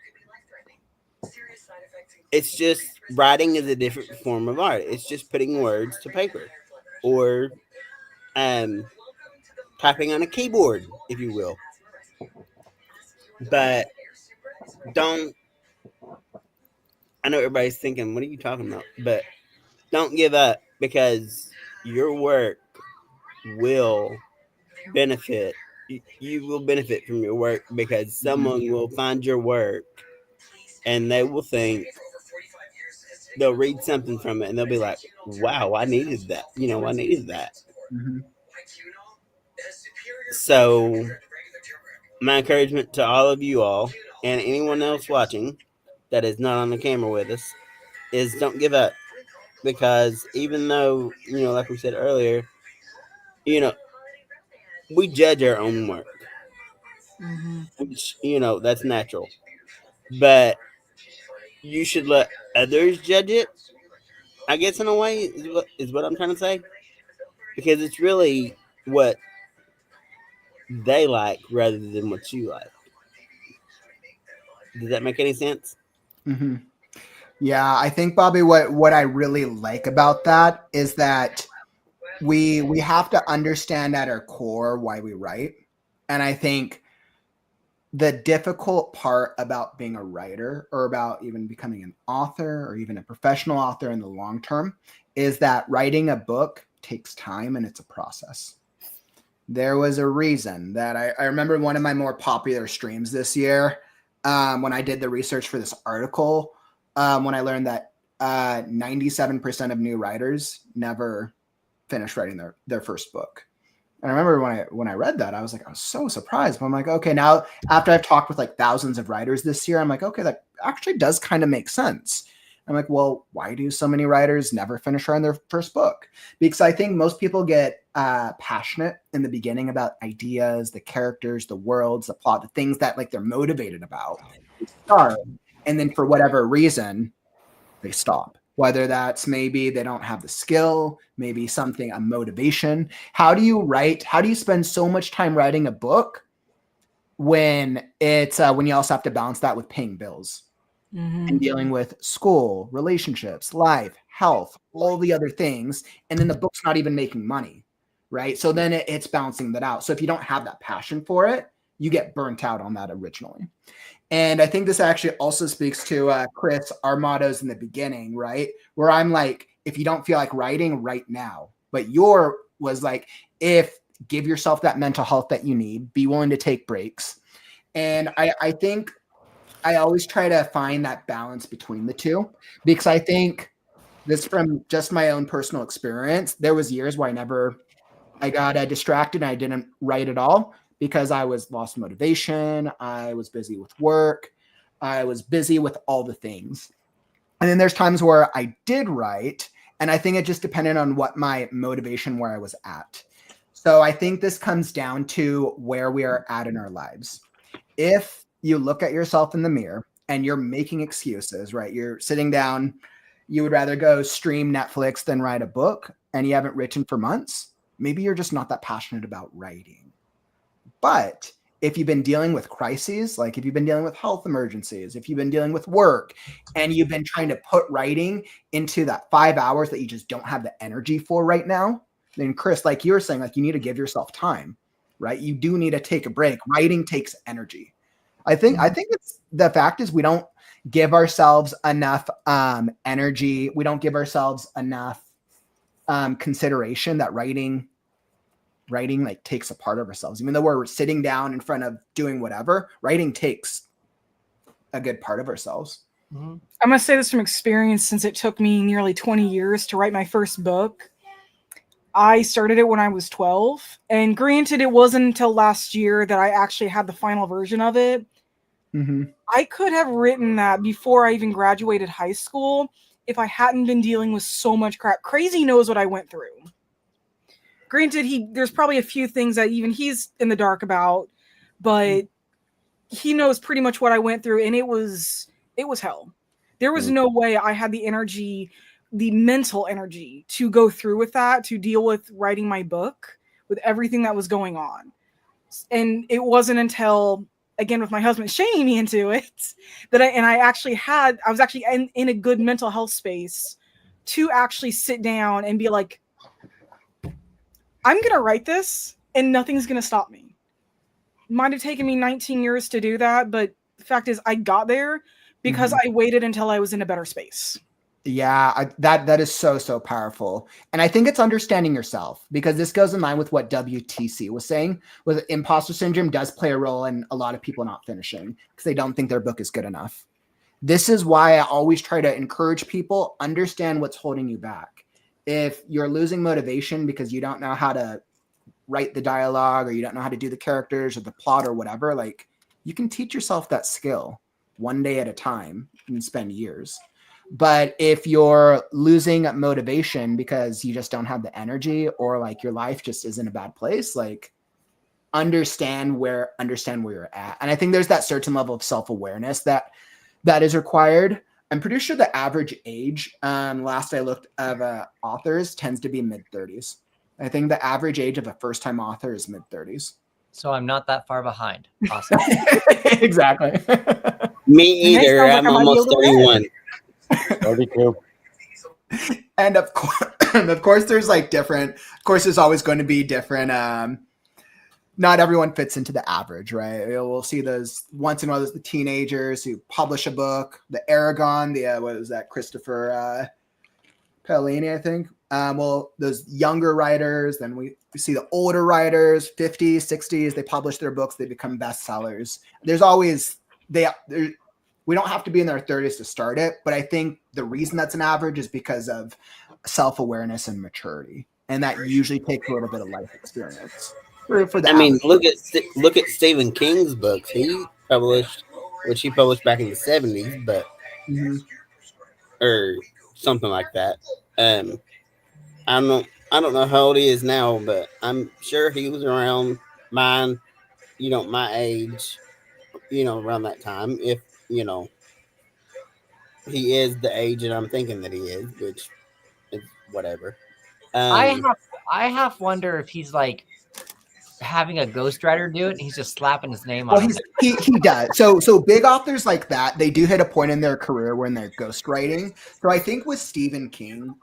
It's just, writing is a different form of art. It's just putting words to paper, or typing on a keyboard, if you will. But don't, I know everybody's thinking, what are you talking about? But don't give up, because your work will benefit. You will benefit from your work, because someone will find your work and they will think, they'll read something from it and they'll be like, wow, I needed that. I needed that. So my encouragement to all of you all and anyone else watching that is not on the camera with us is don't give up, because even though, like we said earlier, you know, we judge our own work, which, that's natural, but you should let others judge it, I guess, in a way, is what I'm trying to say, because it's really what they like rather than what you like. Does that make any sense? Mm-hmm. Yeah, I think, Bobby, what I really like about that is that we have to understand at our core why we write. And I think the difficult part about being a writer, or about even becoming an author or even a professional author in the long term, is that writing a book takes time and it's a process. There was a reason that I remember one of my more popular streams this year, when I did the research for this article, when I learned that 97% of new writers never finish writing their first book. And I remember when I read that, I was so surprised. But I'm like, okay, now after I've talked with like thousands of writers this year, I'm like, okay, that actually does kind of make sense. I'm like, well, why do so many writers never finish writing their first book? Because I think most people get passionate in the beginning about ideas, the characters, the worlds, the plot, the things that like they're motivated about. They start, and then for whatever reason, they stop. Whether that's maybe they don't have the skill, maybe something, a motivation. How do you write? How do you spend so much time writing a book when it's when you also have to balance that with paying bills and dealing with school, relationships, life, health, all the other things, and then the book's not even making money, right? So then it's balancing that out. So if you don't have that passion for it, you get burnt out on that originally. And I think this actually also speaks to Chris, our mottos in the beginning, right? Where I'm like, if you don't feel like writing, write now. But your was like, give yourself that mental health that you need, be willing to take breaks. And I think I always try to find that balance between the two, because I think this, from just my own personal experience, there was years where I got distracted and I didn't write at all, because I was lost motivation. I was busy with work. I was busy with all the things. And then there's times where I did write, and I think it just depended on what my motivation, where I was at. So I think this comes down to where we are at in our lives. If you look at yourself in the mirror and you're making excuses, right? You're sitting down, you would rather go stream Netflix than write a book, and you haven't written for months, maybe you're just not that passionate about writing. But if you've been dealing with crises, like if you've been dealing with health emergencies, if you've been dealing with work, and you've been trying to put writing into that 5 hours that you just don't have the energy for right now, then Chris, like you were saying, like you need to give yourself time, right? You do need to take a break. Writing takes energy. I think it's, the fact is we don't give ourselves enough energy. We don't give ourselves enough consideration that writing like takes a part of ourselves. Even though we're sitting down in front of doing whatever, writing takes a good part of ourselves. I'm going to say this from experience, since it took me nearly 20 years to write my first book. I started it when I was 12, and granted, it wasn't until last year that I actually had the final version of it. I could have written that before I even graduated high school if I hadn't been dealing with so much crap. Crazy knows what I went through. Granted, there's probably a few things that even he's in the dark about, but he knows pretty much what I went through, and it was hell. There was no way I had the energy, the mental energy, to go through with that, to deal with writing my book, with everything that was going on. And it wasn't until, again, with my husband shaming me into it, that I was actually in a good mental health space to actually sit down and be like, I'm going to write this and nothing's going to stop me. Might have taken me 19 years to do that, but the fact is I got there because I waited until I was in a better space. Yeah, that is so powerful. And I think it's understanding yourself, because this goes in line with what WTC was saying, with imposter syndrome does play a role in a lot of people not finishing because they don't think their book is good enough. This is why I always try to encourage people, understand what's holding you back. If you're losing motivation because you don't know how to write the dialogue, or you don't know how to do the characters or the plot or whatever, like you can teach yourself that skill one day at a time and spend years. But if you're losing motivation because you just don't have the energy, or like your life just is in a bad place, like understand where you're at. And I think there's that certain level of self-awareness that is required. I'm pretty sure the average age, last I looked, of authors tends to be mid-30s. I think the average age of a first-time author is mid-30s. So I'm not that far behind. Awesome. Exactly. Me Hey, either. sounds like I'm I might be almost able to 31. 32. And of course, there's like different. Of course, there's always going to be different. Not everyone fits into the average, right? We'll see those once in a while. There's the teenagers who publish a book. The Aragon, what was that? Christopher Paolini, I think. Well, those younger writers. Then we see the older writers, 50s, 60s. They publish their books. They become bestsellers. There's always we don't have to be in their 30s to start it, but I think the reason that's an average is because of self-awareness and maturity, and that usually takes a little bit of life experience. For the I mean, average. look at Stephen King's books. He published back in the 70s, but or something like that. I don't know how old he is now, but I'm sure he was around my age, around that time. If he is the age that I'm thinking that he is, which is whatever. I half wonder if he's like having a ghostwriter do it, and he's just slapping his name on it. He does. So big authors like that, they do hit a point in their career when they're ghostwriting. So I think with Stephen King,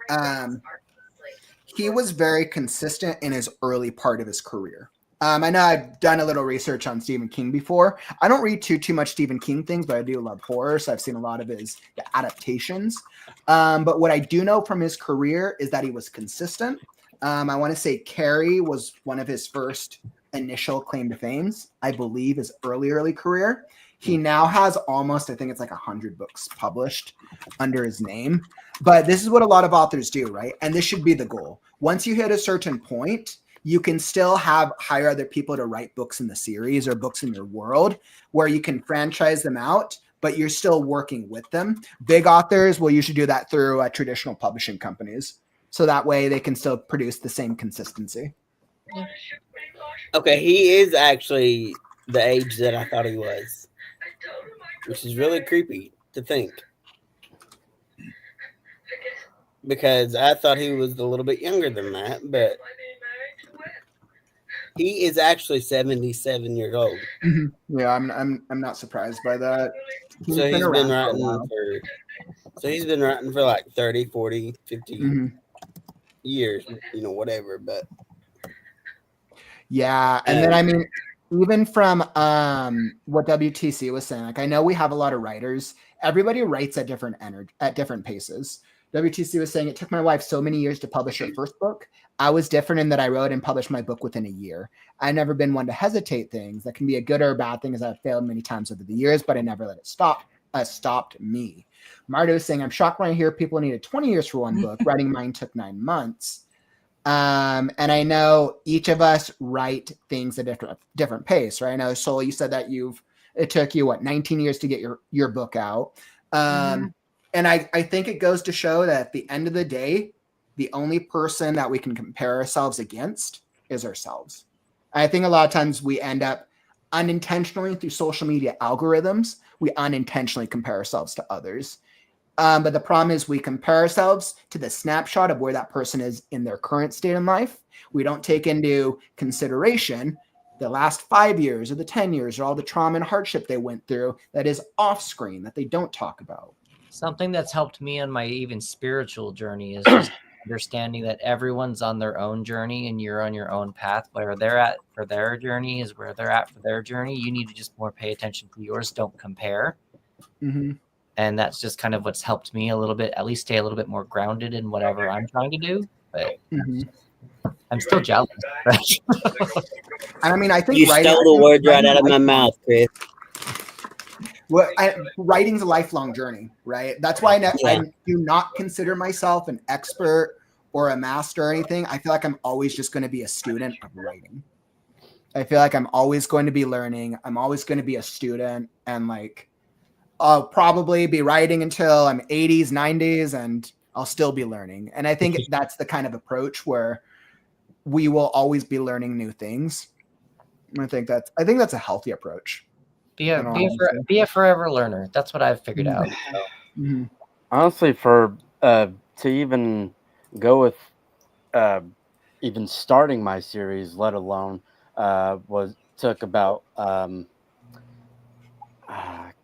he was very consistent in his early part of his career. I know I've done a little research on Stephen King before. I don't read too much Stephen King things, but I do love horror, so I've seen a lot of the adaptations. But what I do know from his career is that he was consistent. I want to say Carrie was one of his first initial claim to fame, I believe, his early career. He now has almost, I think it's like 100 books published under his name. But this is what a lot of authors do, right? And this should be the goal. Once you hit a certain point, you can still hire other people to write books in the series or books in your world where you can franchise them out, but you're still working with them. Big authors will usually do that through traditional publishing companies. So that way they can still produce the same consistency. Okay, he is actually the age that I thought he was, which is really creepy to think. Because I thought he was a little bit younger than that, but he is actually 77 years old. Mm-hmm. Yeah, I'm not surprised by that. He's been writing for like 30, 40, 50 years, whatever, but yeah. And then I mean, even from what WTC was saying, like I know we have a lot of writers. Everybody writes at different paces. WTC was saying it took my wife so many years to publish her first book. I was different in that I wrote and published my book within a year. I've never been one to hesitate things. That can be a good or a bad thing, as I've failed many times over the years, but I never let it stopped me. Marta was saying, I'm shocked when I hear people needed 20 years for one book. Writing mine took 9 months. And I know each of us write things at a different pace, right? I know, Sol, you said that it took you 19 years to get your book out. And I think it goes to show that at the end of the day, the only person that we can compare ourselves against is ourselves. I think a lot of times we end up unintentionally through social media algorithms, we unintentionally compare ourselves to others. But the problem is we compare ourselves to the snapshot of where that person is in their current state in life. We don't take into consideration the last 5 years or the 10 years or all the trauma and hardship they went through that is off screen that they don't talk about. Something that's helped me on my even spiritual journey is just understanding that everyone's on their own journey and you're on your own path. Where they're at for their journey is where they're at for their journey. You need to just more pay attention to yours. Don't compare. And that's just kind of what's helped me a little bit, at least stay a little bit more grounded in whatever I'm trying to do. But I'm still jealous. I mean, I think you stole the words right out of my mouth, Chris. Writing's a lifelong journey, right? That's why I do not consider myself an expert or a master or anything. I feel like I'm always just going to be a student of writing. I feel like I'm always going to be learning. I'm always going to be a student, and like I'll probably be writing until I'm 80s, 90s, and I'll still be learning. And I think that's the kind of approach where we will always be learning new things. I think that's a healthy approach. Be a forever learner. That's what I've figured out. So. Mm-hmm. Honestly, for to even go with even starting my series, let alone took about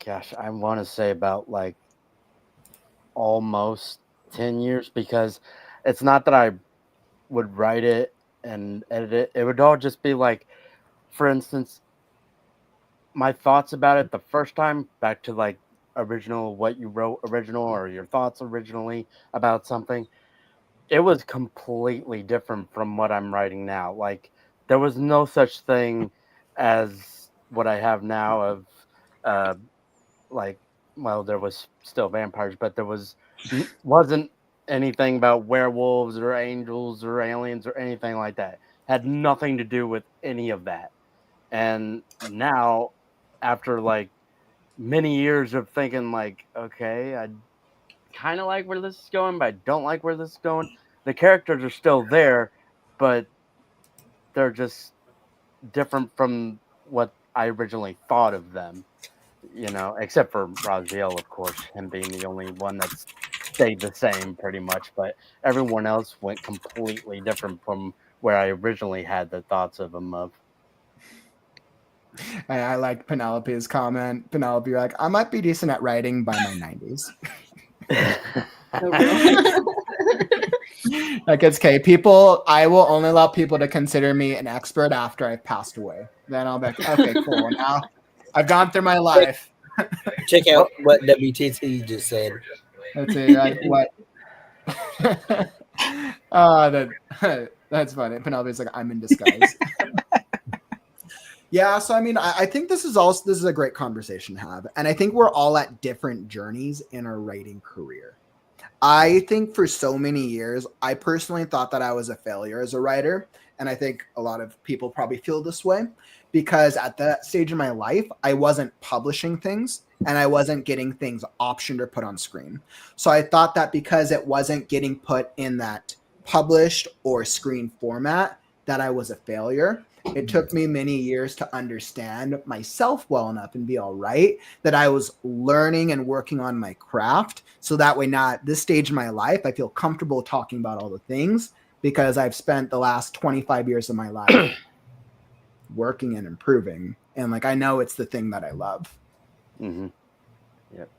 gosh, I want to say about like almost 10 years, because it's not that I would write it and edit it. It would all just be like, for instance, my thoughts about it the first time, back to like original, what you wrote original, or your thoughts originally about something. It was completely different from what I'm writing now. Like, there was no such thing as what I have now of like, well, there was still vampires, but there wasn't anything about werewolves or angels or aliens or anything like that. Had nothing to do with any of that. And now, after like many years of thinking like, okay, I kind of like where this is going, but I don't like where this is going. The characters are still there, but they're just different from what I originally thought of them. You know, except for Raziel, of course, him being the only one that's stayed the same pretty much. But everyone else went completely different from where I originally had the thoughts of them of. I like Penelope's comment. Penelope, you're like, I might be decent at writing by my 90s. Like, it's okay. I will only allow people to consider me an expert after I've passed away. Then I'll be like, okay, cool. Now I've gone through my life. Check out what WTT just said. Let's see, like what? Oh, that's funny. Penelope's like, I'm in disguise. Yeah, so I mean, I think this is a great conversation to have, and I think we're all at different journeys in our writing career. I think for so many years, I personally thought that I was a failure as a writer, and I think a lot of people probably feel this way because at that stage in my life, I wasn't publishing things and I wasn't getting things optioned or put on screen. So I thought that because it wasn't getting put in that published or screen format, that I was a failure. It took me many years to understand myself well enough and be all right that I was learning and working on my craft. So that way, now at this stage in my life, I feel comfortable talking about all the things because I've spent the last 25 years of my life working and improving. And like, I know it's the thing that I love. Mm-hmm. Yep.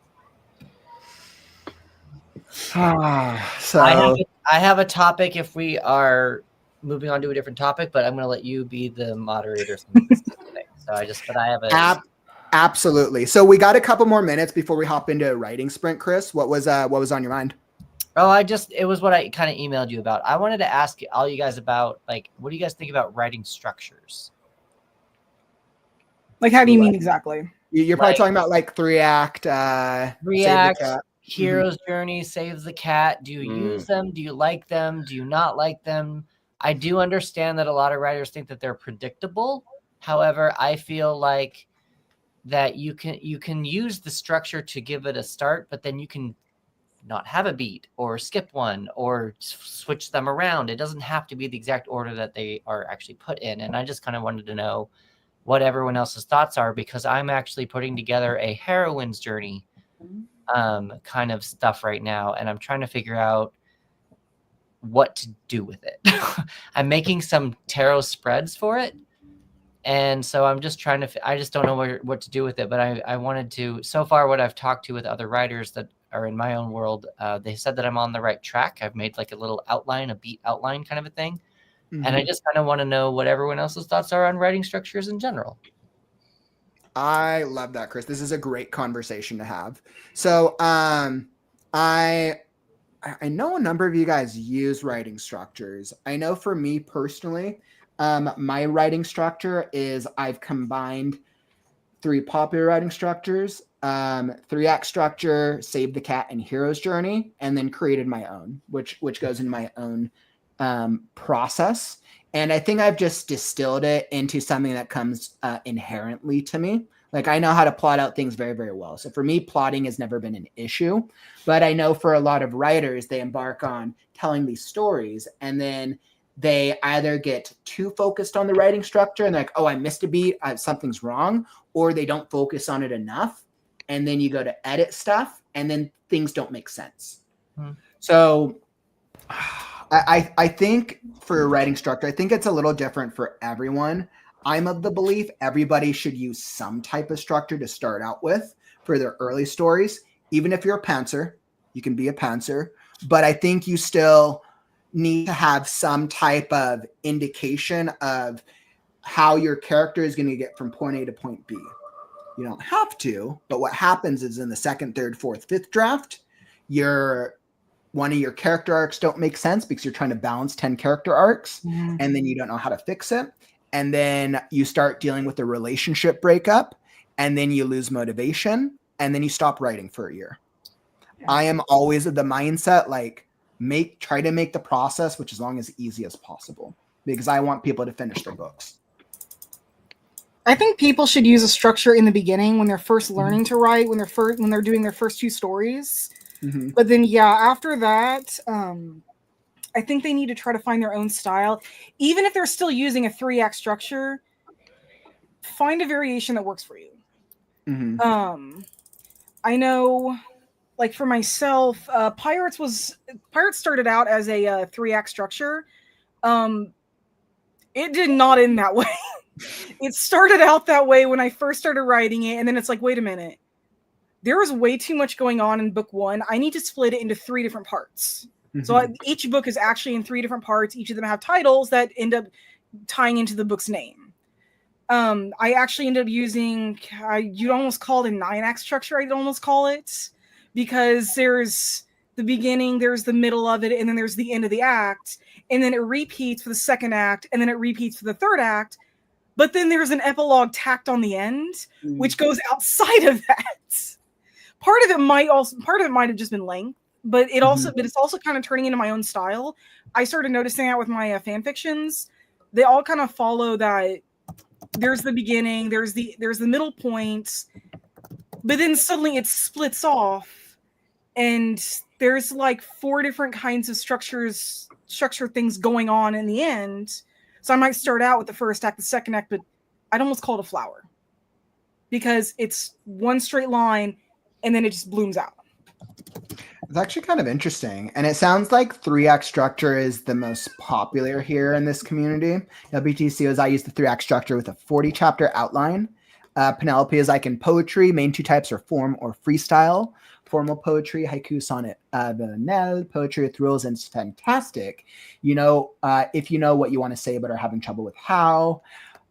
So I have a topic if we are moving on to a different topic, but I'm going to let you be the moderator. Absolutely. So we got a couple more minutes before we hop into a writing sprint. Chris, what was on your mind? Oh, it was what I kind of emailed you about. I wanted to ask all you guys about, like, what do you guys think about writing structures? Like, how do you mean exactly? You're probably talking about like 3-act, Hero's Journey, Save the Cat. Do you use them? Do you like them? Do you not like them? I do understand that a lot of writers think that they're predictable. However, I feel like that you can use the structure to give it a start, but then you can not have a beat or skip one or switch them around. It doesn't have to be the exact order that they are actually put in. And I just kind of wanted to know what everyone else's thoughts are, because I'm actually putting together a heroine's journey kind of stuff right now. And I'm trying to figure out what to do with it. I'm making some tarot spreads for it. And so I'm just trying to, I just don't know what to do with it, but I wanted to, so far what I've talked to with other writers that are in my own world, they said that I'm on the right track. I've made like a little outline, a beat outline kind of a thing. Mm-hmm. And I just kind of want to know what everyone else's thoughts are on writing structures in general. I love that, Chris. This is a great conversation to have. So I know a number of you guys use writing structures. I know for me personally, my writing structure is I've combined 3 popular writing structures, 3-act structure, Save the Cat, and Hero's Journey, and then created my own, which goes in my own process. And I think I've just distilled it into something that comes inherently to me. Like, I know how to plot out things very, very well. So for me, plotting has never been an issue. But I know for a lot of writers, they embark on telling these stories, and then they either get too focused on the writing structure and they're like, oh, I missed a beat, something's wrong, or they don't focus on it enough. And then you go to edit stuff, and then things don't make sense. So I think for a writing structure, I think it's a little different for everyone. I'm of the belief everybody should use some type of structure to start out with for their early stories. Even if you're a pantser, you can be a pantser. But I think you still need to have some type of indication of how your character is going to get from point A to point B. You don't have to, but what happens is in the second, third, fourth, fifth draft, one of your character arcs don't make sense because you're trying to balance 10 character arcs, and then you don't know how to fix it. And then you start dealing with the relationship breakup, and then you lose motivation, and then you stop writing for a year. I am always of the mindset, like, try to make the process which as long as easy as possible, because I want people to finish their books. I think people should use a structure in the beginning when they're first learning to write, when they're doing their first 2 stories. But then, after that, I think they need to try to find their own style. Even if they're still using a 3-act structure, find a variation that works for you. I know, like for myself, Pirates started out as a 3-act structure. It did not end that way. It started out that way when I first started writing it, and then it's like, wait a minute. There is way too much going on in book 1. I need to split it into 3 different parts. So each book is actually in 3 different parts. Each of them have titles that end up tying into the book's name. I actually ended up using, you'd almost call it a 9-act structure, I'd almost call it, because there's the beginning, there's the middle of it, and then there's the end of the act, and then it repeats for the 2nd act, and then it repeats for the 3rd act, but then there's an epilogue tacked on the end, which goes outside of that. Part of it might have just been length, but it's also kind of turning into my own style. I started noticing that with my fan fictions. They all kind of follow that. There's the beginning, there's the middle point, but then suddenly it splits off, and there's like 4 different kinds of structure things going on in the end. So I might start out with the 1st act, the 2nd act, but I'd almost call it a flower, because it's one straight line and then it just blooms out. It's actually kind of interesting. And it sounds like 3-act structure is the most popular here in this community. WTC is I use the 3-act structure with a 40-chapter outline. Penelope is like in poetry. Main 2 types are form or freestyle. Formal poetry, haiku, sonnet, venel, poetry with rules, and it's fantastic. If you know what you want to say but are having trouble with how.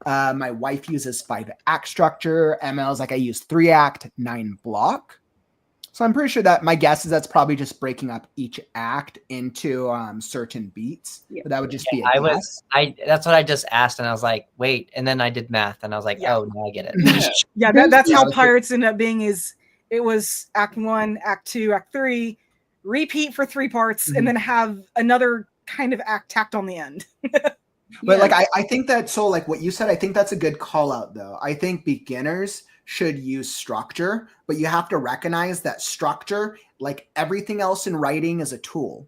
My wife uses 5-act structure. ML is like I use 3-act, 9 block. So I'm pretty sure that my guess is that's probably just breaking up each act into certain beats. But that would just be a guess. That's what I just asked, and I was like, wait, and then I did math, and I was like, oh, no, I get it. That's how Pirates ended up being. It was Act 1, Act 2, Act 3, repeat for 3 parts, and then have another kind of act tacked on the end. But I think that, so like what you said, I think that's a good call out though. I think beginners should use structure, but you have to recognize that structure, like everything else in writing, is a tool.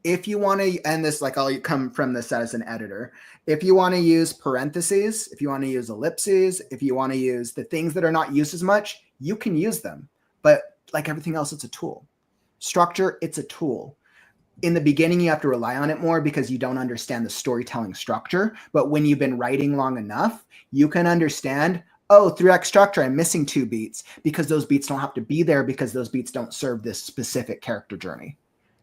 If you want to, and this, like, I'll come from this as an editor. If you want to use parentheses, if you want to use ellipses, if you want to use the things that are not used as much, you can use them. But like everything else, it's a tool. Structure, it's a tool. In the beginning, you have to rely on it more because you don't understand the storytelling structure. But when you've been writing long enough, you can understand, oh, 3-act structure, I'm missing 2 beats because those beats don't have to be there because those beats don't serve this specific character journey.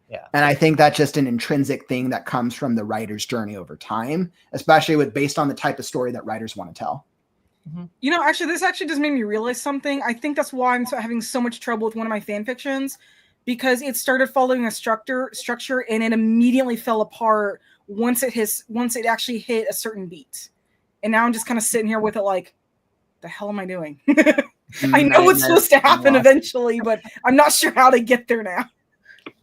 Yeah. And I think that's just an intrinsic thing that comes from the writer's journey over time, especially based on the type of story that writers want to tell. Actually, this actually just made me realize something. I think that's why I'm having so much trouble with one of my fan fictions, because it started following a structure and it immediately fell apart once it actually hit a certain beat. And now I'm just kind of sitting here with it like, the hell am I doing? I know what's supposed to happen lost. eventually, but I'm not sure how to get there now.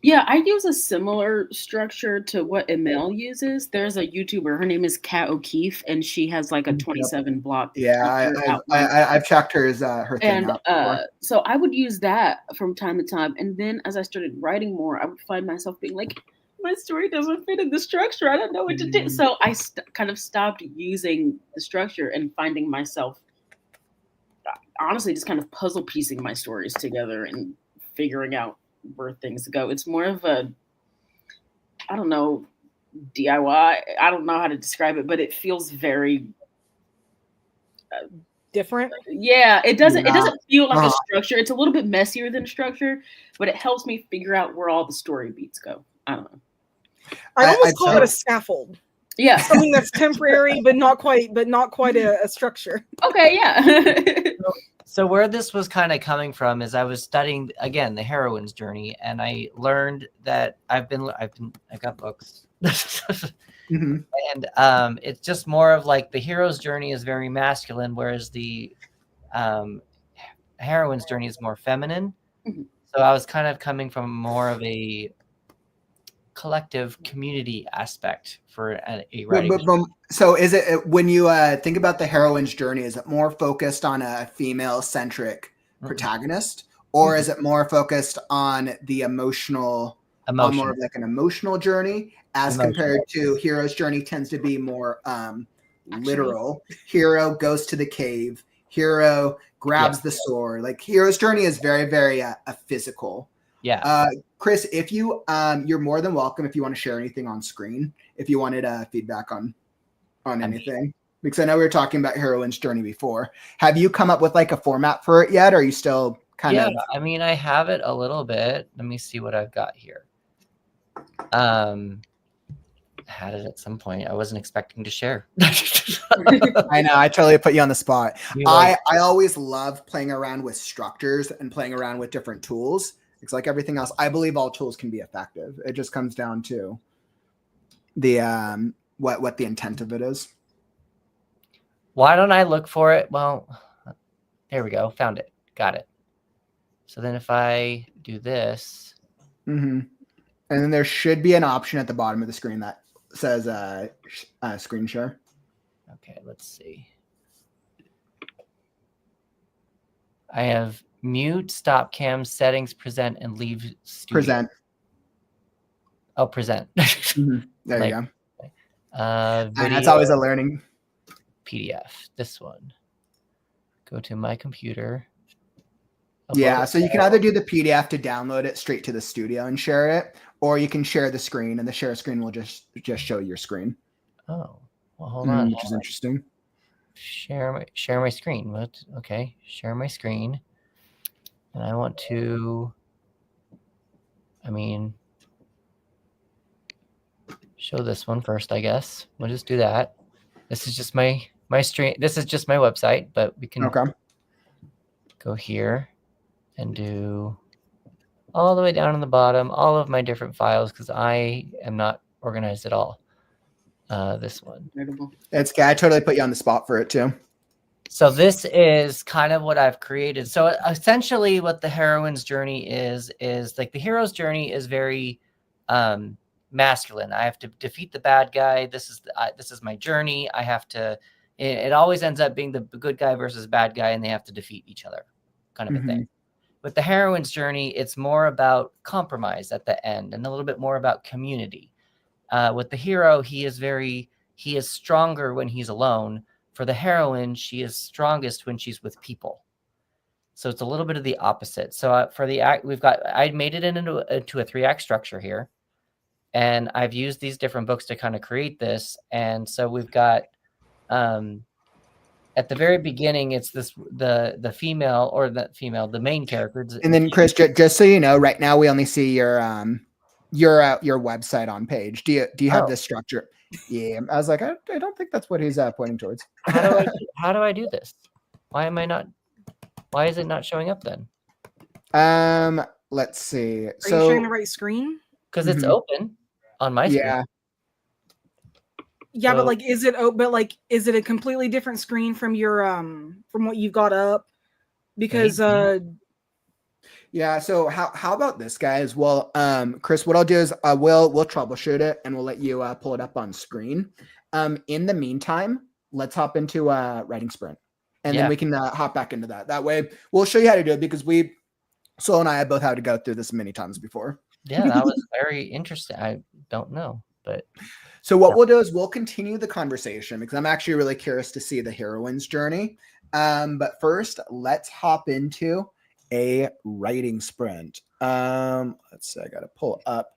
Yeah, I use a similar structure to what Emil uses. There's a YouTuber. Her name is Kat O'Keefe, and she has like a 27 block. Yeah, I've checked her thing And out before. so I would use that from time to time. And then as I started writing more, I would find myself being like, my story doesn't fit in the structure. I don't know what to do. So I kind of stopped using the structure and finding myself, honestly, just kind of puzzle piecing my stories together and figuring out where things go. It's more of a, I don't know, DIY. I don't know how to describe it, but it feels very Different. Yeah, it doesn't feel like a Uh-huh. structure. It's a little bit messier than a structure, but it helps me figure out where all the story beats go. I don't know. I almost I'd call say- it a scaffold. Yeah. Something that's temporary, but not quite a structure. Okay, yeah. So where this was kind of coming from is I was studying again the heroine's journey, and I learned that I got books, Mhm. and it's just more of like the hero's journey is very masculine, whereas the heroine's journey is more feminine. Mhm. So I was kind of coming from more of a collective community aspect for a writing. So is it when you think about the heroine's journey, is it more focused on a female centric protagonist, or is it more focused on the emotional, on more of like an emotional journey as compared to hero's journey tends to be more literal. Hero goes to the cave, hero grabs the sword. Like hero's journey is very, very a physical. Yeah. Chris, if you you're more than welcome if you want to share anything on screen, if you wanted feedback on anything, because I know we were talking about heroine's journey before. Have you come up with like a format for it yet? Or are you still kind of? I mean, I have it a little bit. Let me see what I've got here. Had it at some point. I wasn't expecting to share. I know, I totally put you on the spot. I always love playing around with structures and playing around with different tools. It's like everything else. I believe all tools can be effective. It just comes down to the what the intent of it is. Why don't I look for it? Well, there we go. Found it. Got it. So then if I do this. Mm-hmm. And then there should be an option at the bottom of the screen that says screen share. Okay, let's see. I have mute, stop cam, settings, present, and leave studio. Present. Oh, present. Mm-hmm. There you go. Video, and that's always a learning. PDF. This one. Go to my computer. Yeah, so you can either do the PDF to download it straight to the studio and share it, or you can share the screen, and the share screen will just show your screen. Oh, well, hold on. Which is interesting. Share my screen. What? Okay, share my screen, and I want to. I mean, show this one first, I guess. We'll just do that. This is just my stream. This is just my website, but we can go here and do all the way down on the bottom, all of my different files, because I am not organized at all. This one. It's I totally put you on the spot for it too. So this is kind of what I've created. So essentially what the heroine's journey is like the hero's journey is very masculine. I have to defeat the bad guy. This is my journey. I have to, it always ends up being the good guy versus bad guy, and they have to defeat each other kind of a thing. With the heroine's journey, it's more about compromise at the end and a little bit more about community. With the hero, he is stronger when he's alone. For the heroine, she is strongest when she's with people. So it's a little bit of the opposite. So for the act, I made it into a 3-act structure here, and I've used these different books to kind of create this. And so we've got at the very beginning, it's the female, or the main character. And then Chris, just so you know, right now we only see your website on page. Do you have this structure? Yeah, I was like, I don't think that's what he's pointing towards. How do I do this? Why is it not showing up then? Let's see. Are you showing the right screen? Because it's open on my screen. Yeah, but is it a completely different screen from your from what you've got up? because Yeah. So how about this, guys? Well, Chris, what I'll do is we'll troubleshoot it and we'll let you pull it up on screen. In the meantime, let's hop into writing sprint, and then we can hop back into that. That way, we'll show you how to do it because Sol and I have both had to go through this many times before. Yeah, that was very interesting. I don't know, but so what we'll do is we'll continue the conversation because I'm actually really curious to see the heroine's journey. But first, let's hop into a writing sprint. Let's see, I gotta pull up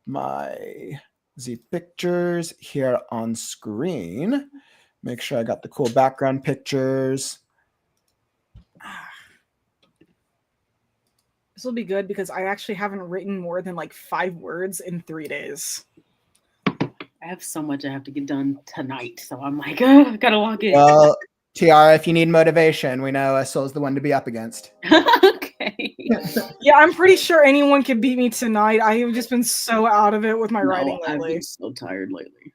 my Z pictures here on screen. Make sure I got the cool background pictures. This will be good because I actually haven't written more than like 5 words in 3 days. I have so much I have to get done tonight, so I'm like, I gotta log in. Well, Tiara, if you need motivation, we know Sol's the one to be up against. Okay. Yeah, I'm pretty sure anyone could beat me tonight. I have just been so out of it with my writing I've lately. been so tired lately.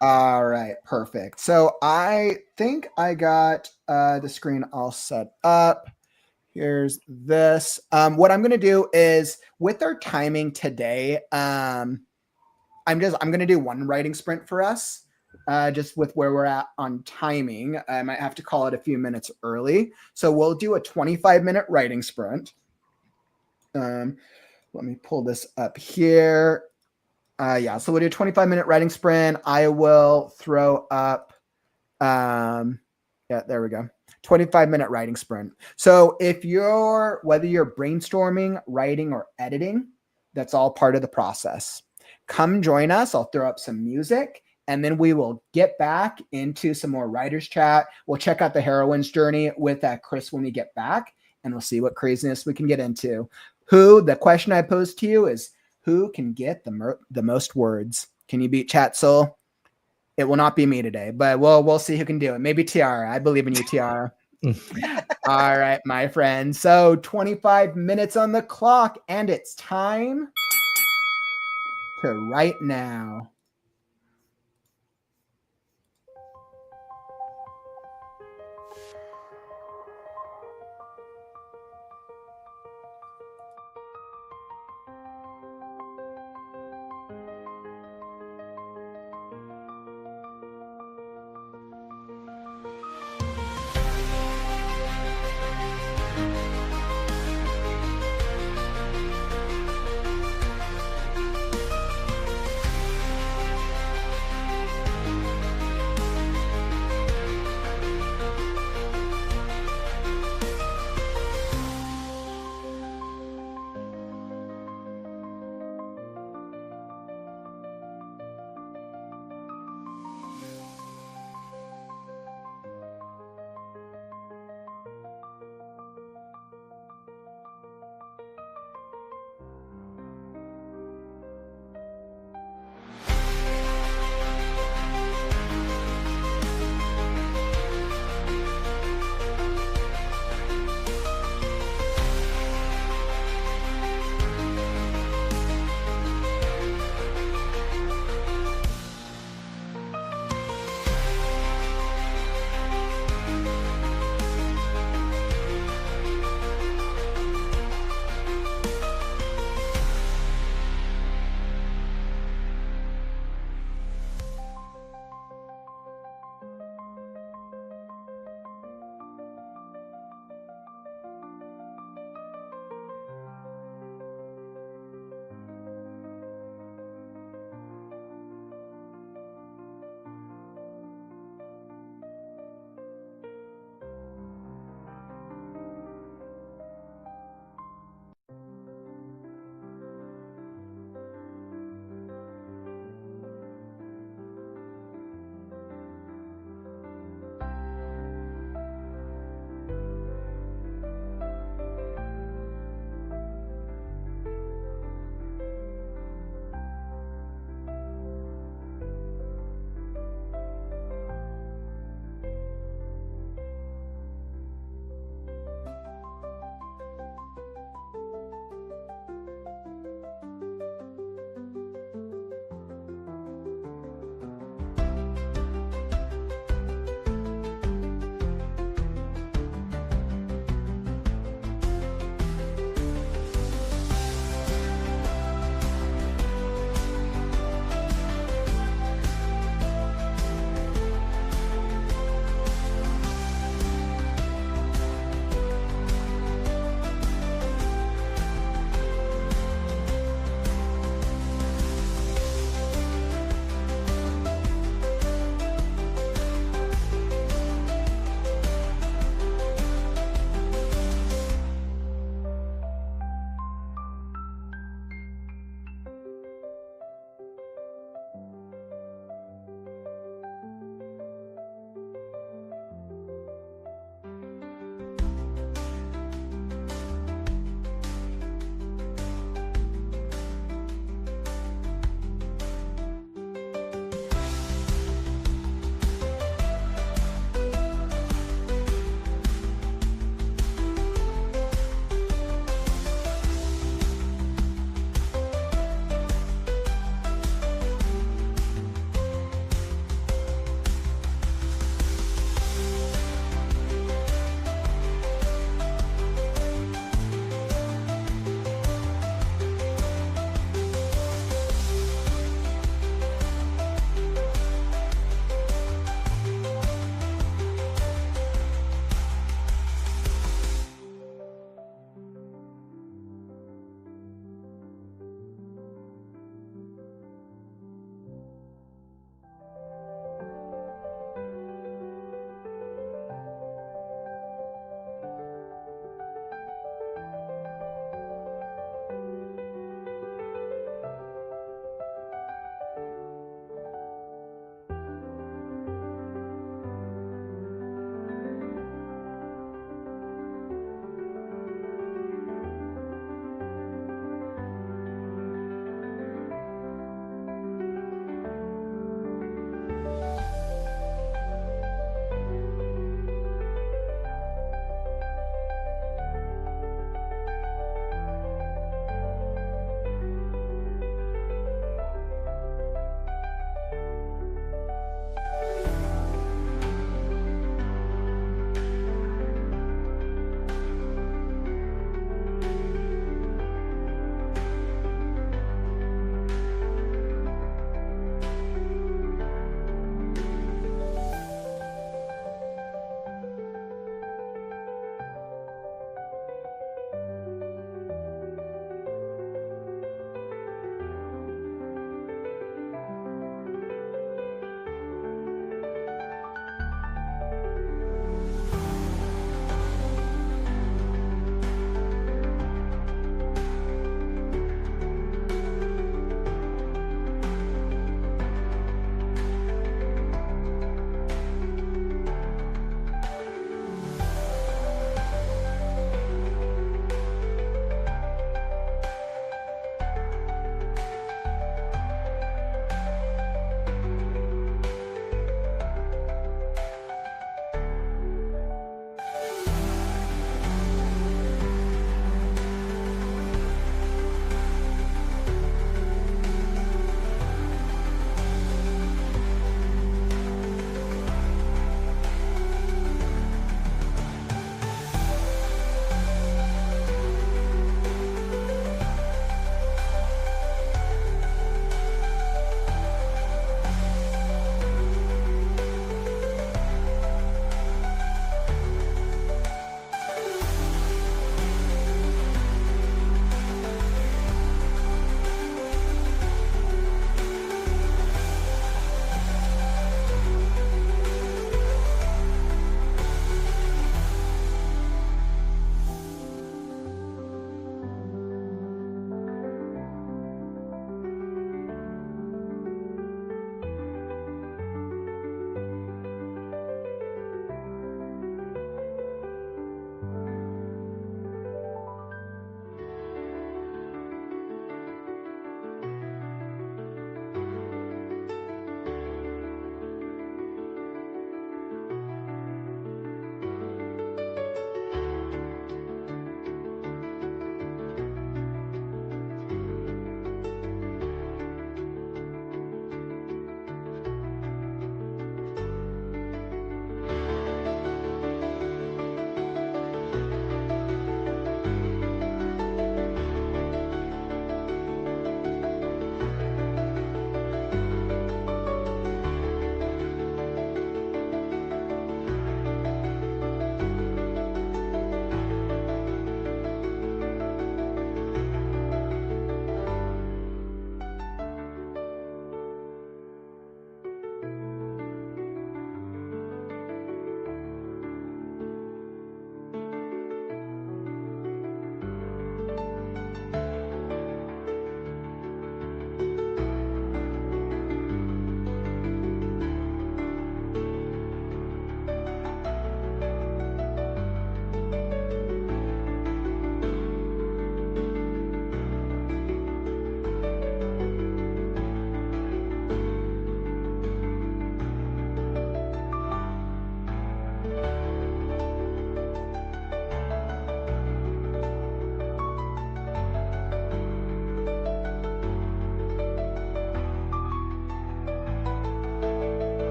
All right, perfect. So I think I got the screen all set up. Here's this. What I'm going to do is with our timing today, I'm going to do one writing sprint for us. Just with where we're at on timing, I might have to call it a few minutes early. So we'll do a 25-minute writing sprint. Let me pull this up here. So we'll do a 25-minute writing sprint. I will throw up, there we go. 25-minute writing sprint. So whether you're brainstorming, writing, or editing, that's all part of the process. Come join us. I'll throw up some music. And then we will get back into some more writer's chat. We'll check out the heroine's journey with Chris when we get back, and we'll see what craziness we can get into. The question I posed to you is, who can get the most words? Can you beat Chat Soul? It will not be me today, but we'll see who can do it. Maybe Tiara. I believe in you, Tiara. All right, my friend. So 25 minutes on the clock, and it's time to write now.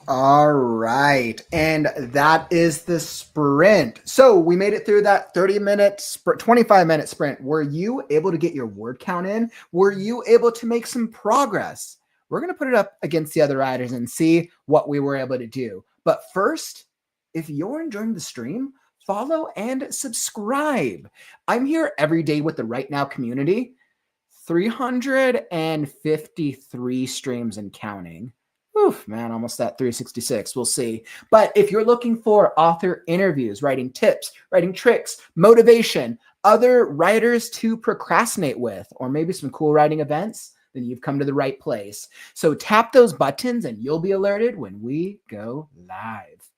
All right. And that is the sprint. So we made it through that 30-minute, 25-minute sprint. Were you able to get your word count in? Were you able to make some progress? We're going to put it up against the other writers and see what we were able to do. But first, if you're enjoying the stream, follow and subscribe. I'm here every day with the Right Now community. 353 streams and counting. Oof, man, almost at 366. We'll see. But if you're looking for author interviews, writing tips, writing tricks, motivation, other writers to procrastinate with, or maybe some cool writing events, then you've come to the right place. So tap those buttons and you'll be alerted when we go live.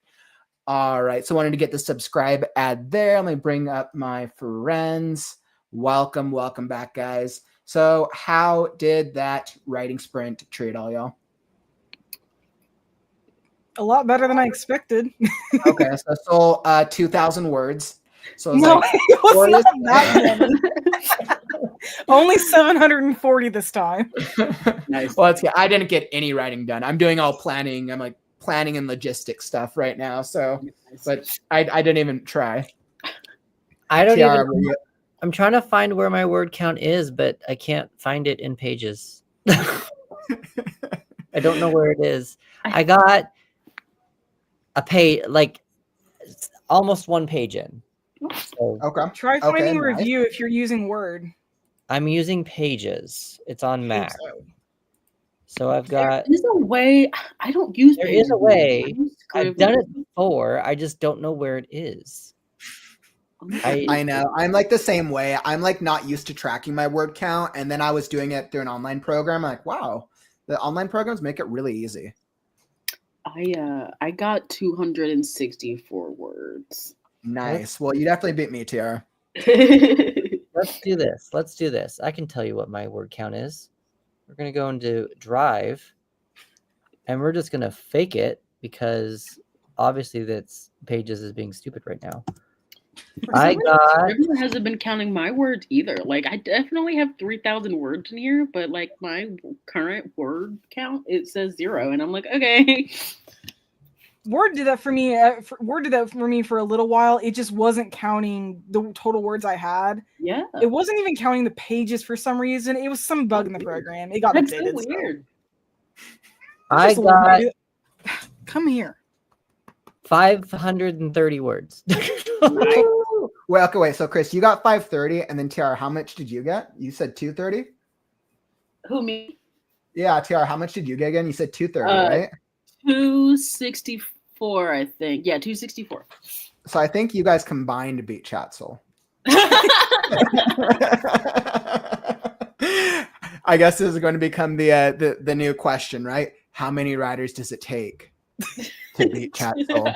All right. So I wanted to get the subscribe ad there. Let me bring up my friends. Welcome back, guys. So how did that writing sprint treat all y'all? A lot better than I expected. Okay, so 2,000 words. So No, like, it was not that many. Only 740 this time. Nice. Well, I didn't get any writing done. I'm doing all planning. I'm like planning and logistics stuff right now. So, but I didn't even try. I don't Tiara, even. I'm trying to find where my word count is, but I can't find it in Pages. I don't know where it is. I got a page, like almost 1 page in. So Okay. Try finding nice. review if you're using Word. I'm using Pages. It's on Mac. So I've got. There is a way. I don't use. There Pages is a way. anymore. I've done it before. I just don't know where it is. I know. I'm like the same way. I'm like not used to tracking my word count. And then I was doing it through an online program. I'm like, wow, the online programs make it really easy. I got 264 words. Nice. Well, you definitely beat me, Tiara. Let's do this. I can tell you what my word count is. We're going to go into Drive, and we're just going to fake it because obviously that's Pages is being stupid right now. Scrivener hasn't been counting my words either. Like I definitely have 3,000 words in here, but like my current word count, it says 0, and I'm like, okay. Word did that for me. Word did that for me for a little while. It just wasn't counting the total words I had. Yeah. It wasn't even counting the pages for some reason. It was some bug in the program. It got That's updated. so weird. I got. Come here. 530 words. Well, okay, wait. So, Chris, you got 530, and then Tiara, how much did you get? You said 230. Who, me? Yeah, Tiara, how much did you get again? You said 230, right? 264, I think. Yeah, 264. So I think you guys combined to beat Chatsoul. I guess this is going to become the new question, right? How many writers does it take to beat Chatsoul?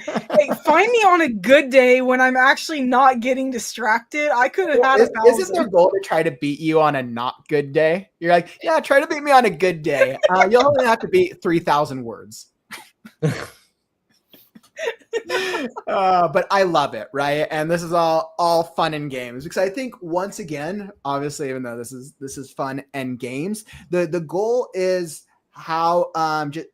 Hey, find me on a good day when I'm actually not getting distracted. I could have had Isn't their goal to try to beat you on a not good day? You're like, yeah, try to beat me on a good day. You'll only have to beat 3,000 words. But I love it, right? And this is all fun and games because I think once again, obviously, even though this is fun and games, the goal is how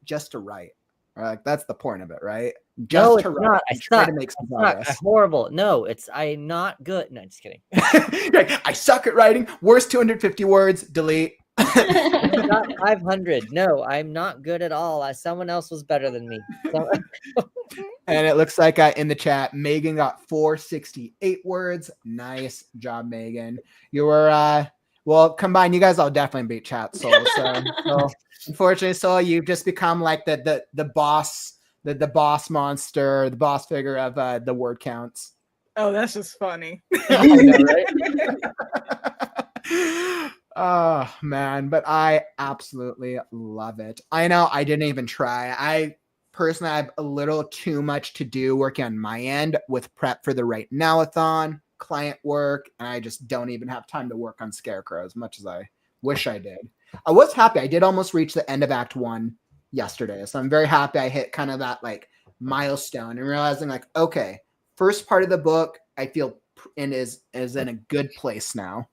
just to write. Right? That's the point of it, right? Just to write. I try to make some progress. I'm horrible. No, I'm not good. No, just kidding. I suck at writing. Worst 250 words. Delete. Not 500. No, I'm not good at all. Someone else was better than me. And it looks like in the chat, Megan got 468 words. Nice job, Megan. You were well combined. You guys all definitely beat Chatsoul. So unfortunately, Soul, you've just become like the boss, the boss monster, the boss figure of the word counts. Oh, that's just funny. I know, right? Oh man, but I absolutely love it. I know I didn't even try. I personally have a little too much to do working on my end with prep for the Right Now-a-thon, client work, and I just don't even have time to work on Scarecrow as much as I wish I did. I was happy. I did almost reach the end of Act 1 yesterday, so I'm very happy I hit kind of that like milestone and realizing like, okay, first part of the book I feel is in a good place now.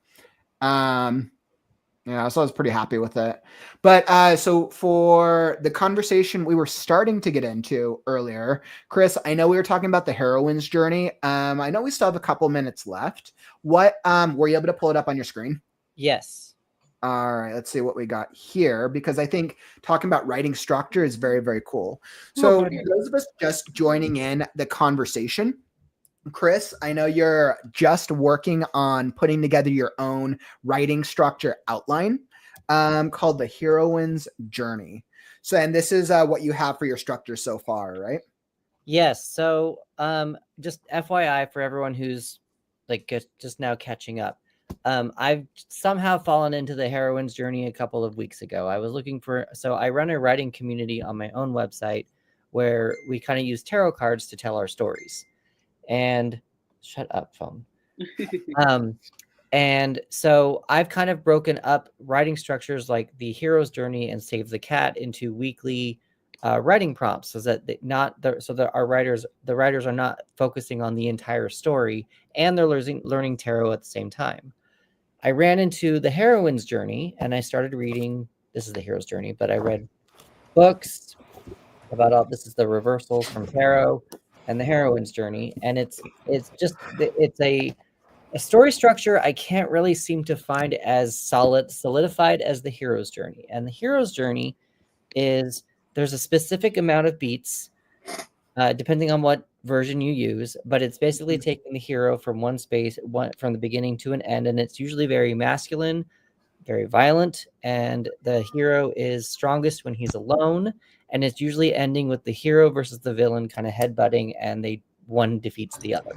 Yeah, so I was pretty happy with it. But so for the conversation we were starting to get into earlier, Chris, I know we were talking about the heroine's journey. I know we still have a couple minutes left. What were you able to pull it up on your screen? Yes. All right, let's see what we got here, because I think talking about writing structure is very, very cool. So those of us just joining in the conversation, Chris, I know you're just working on putting together your own writing structure outline called The Heroine's Journey. So, and this is what you have for your structure so far, right? Yes. So, just FYI for everyone who's like just now catching up, I've somehow fallen into the heroine's journey a couple of weeks ago. I was looking for, so I run a writing community on my own website where we kind of use tarot cards to tell our stories. And shut up, phone. And so I've kind of broken up writing structures like the hero's journey and Save the Cat into weekly writing prompts, so that the writers are not focusing on the entire story, and they're learning tarot at the same time. I ran into the heroine's journey and I started reading. This is the hero's journey, but I read books about all. This is the reversals from tarot and the heroine's journey, and it's a story structure I can't really seem to find as solidified as the hero's journey. And the hero's journey is there's a specific amount of beats, depending on what version you use, but it's basically taking the hero from from the beginning to an end, and it's usually very masculine, very violent, and the hero is strongest when he's alone, and it's usually ending with the hero versus the villain kind of headbutting, and one defeats the other.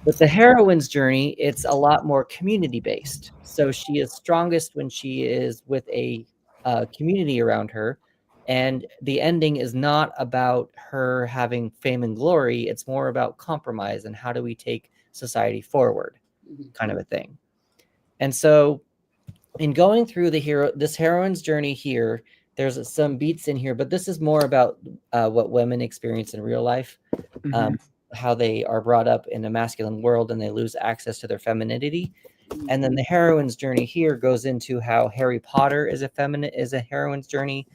With the heroine's journey, it's a lot more community-based. So she is strongest when she is with a community around her, and the ending is not about her having fame and glory. It's more about compromise and how do we take society forward, kind of a thing. And so in going through this heroine's journey here, there's some beats in here, but this is more about what women experience in real life, how they are brought up in a masculine world and they lose access to their femininity. And then the heroine's journey here goes into how Harry Potter is a heroine's journey.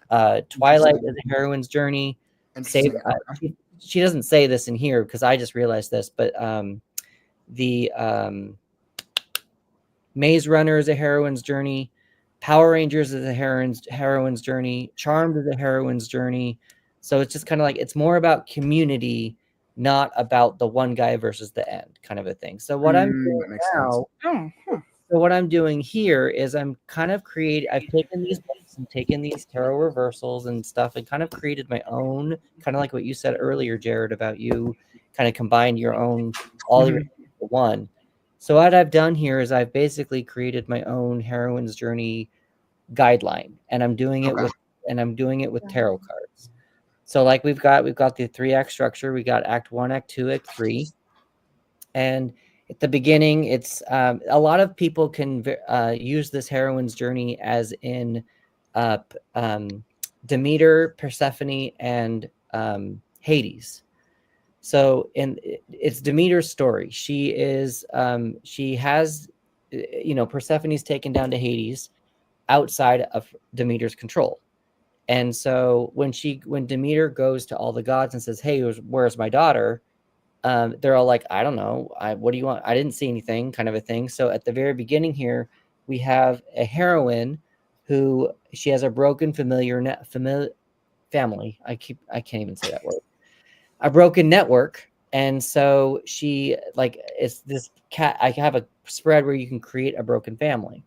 Twilight is a heroine's journey. She doesn't say this in here because I just realized this, but the Maze Runner is a heroine's journey. Power Rangers is a heroine's journey. Charmed is a heroine's journey. So it's just kind of like, it's more about community, not about the one guy versus the end kind of a thing. So what I'm doing now, so what I'm doing here is I'm kind of I've taken these books and taken these tarot reversals and stuff and kind of created my own, kind of like what you said earlier, Jared, about you kind of combined your own, all your one. So what I've done here is I've basically created my own heroine's journey guideline, and I'm doing it with tarot cards. So like we've got the 3-act structure. We got Act 1, Act 2, Act 3, and at the beginning, it's a lot of people can use this heroine's journey as in Demeter, Persephone, and Hades. So it's Demeter's story. She has, Persephone's taken down to Hades outside of Demeter's control. And so when Demeter goes to all the gods and says, "Hey, where's my daughter?" They're all like, "I don't know. What do you want? I didn't see anything," kind of a thing. So at the very beginning here, we have a heroine who she has a broken family. I can't even say that word. A broken network. And so it's this cat. I have a spread where you can create a broken family.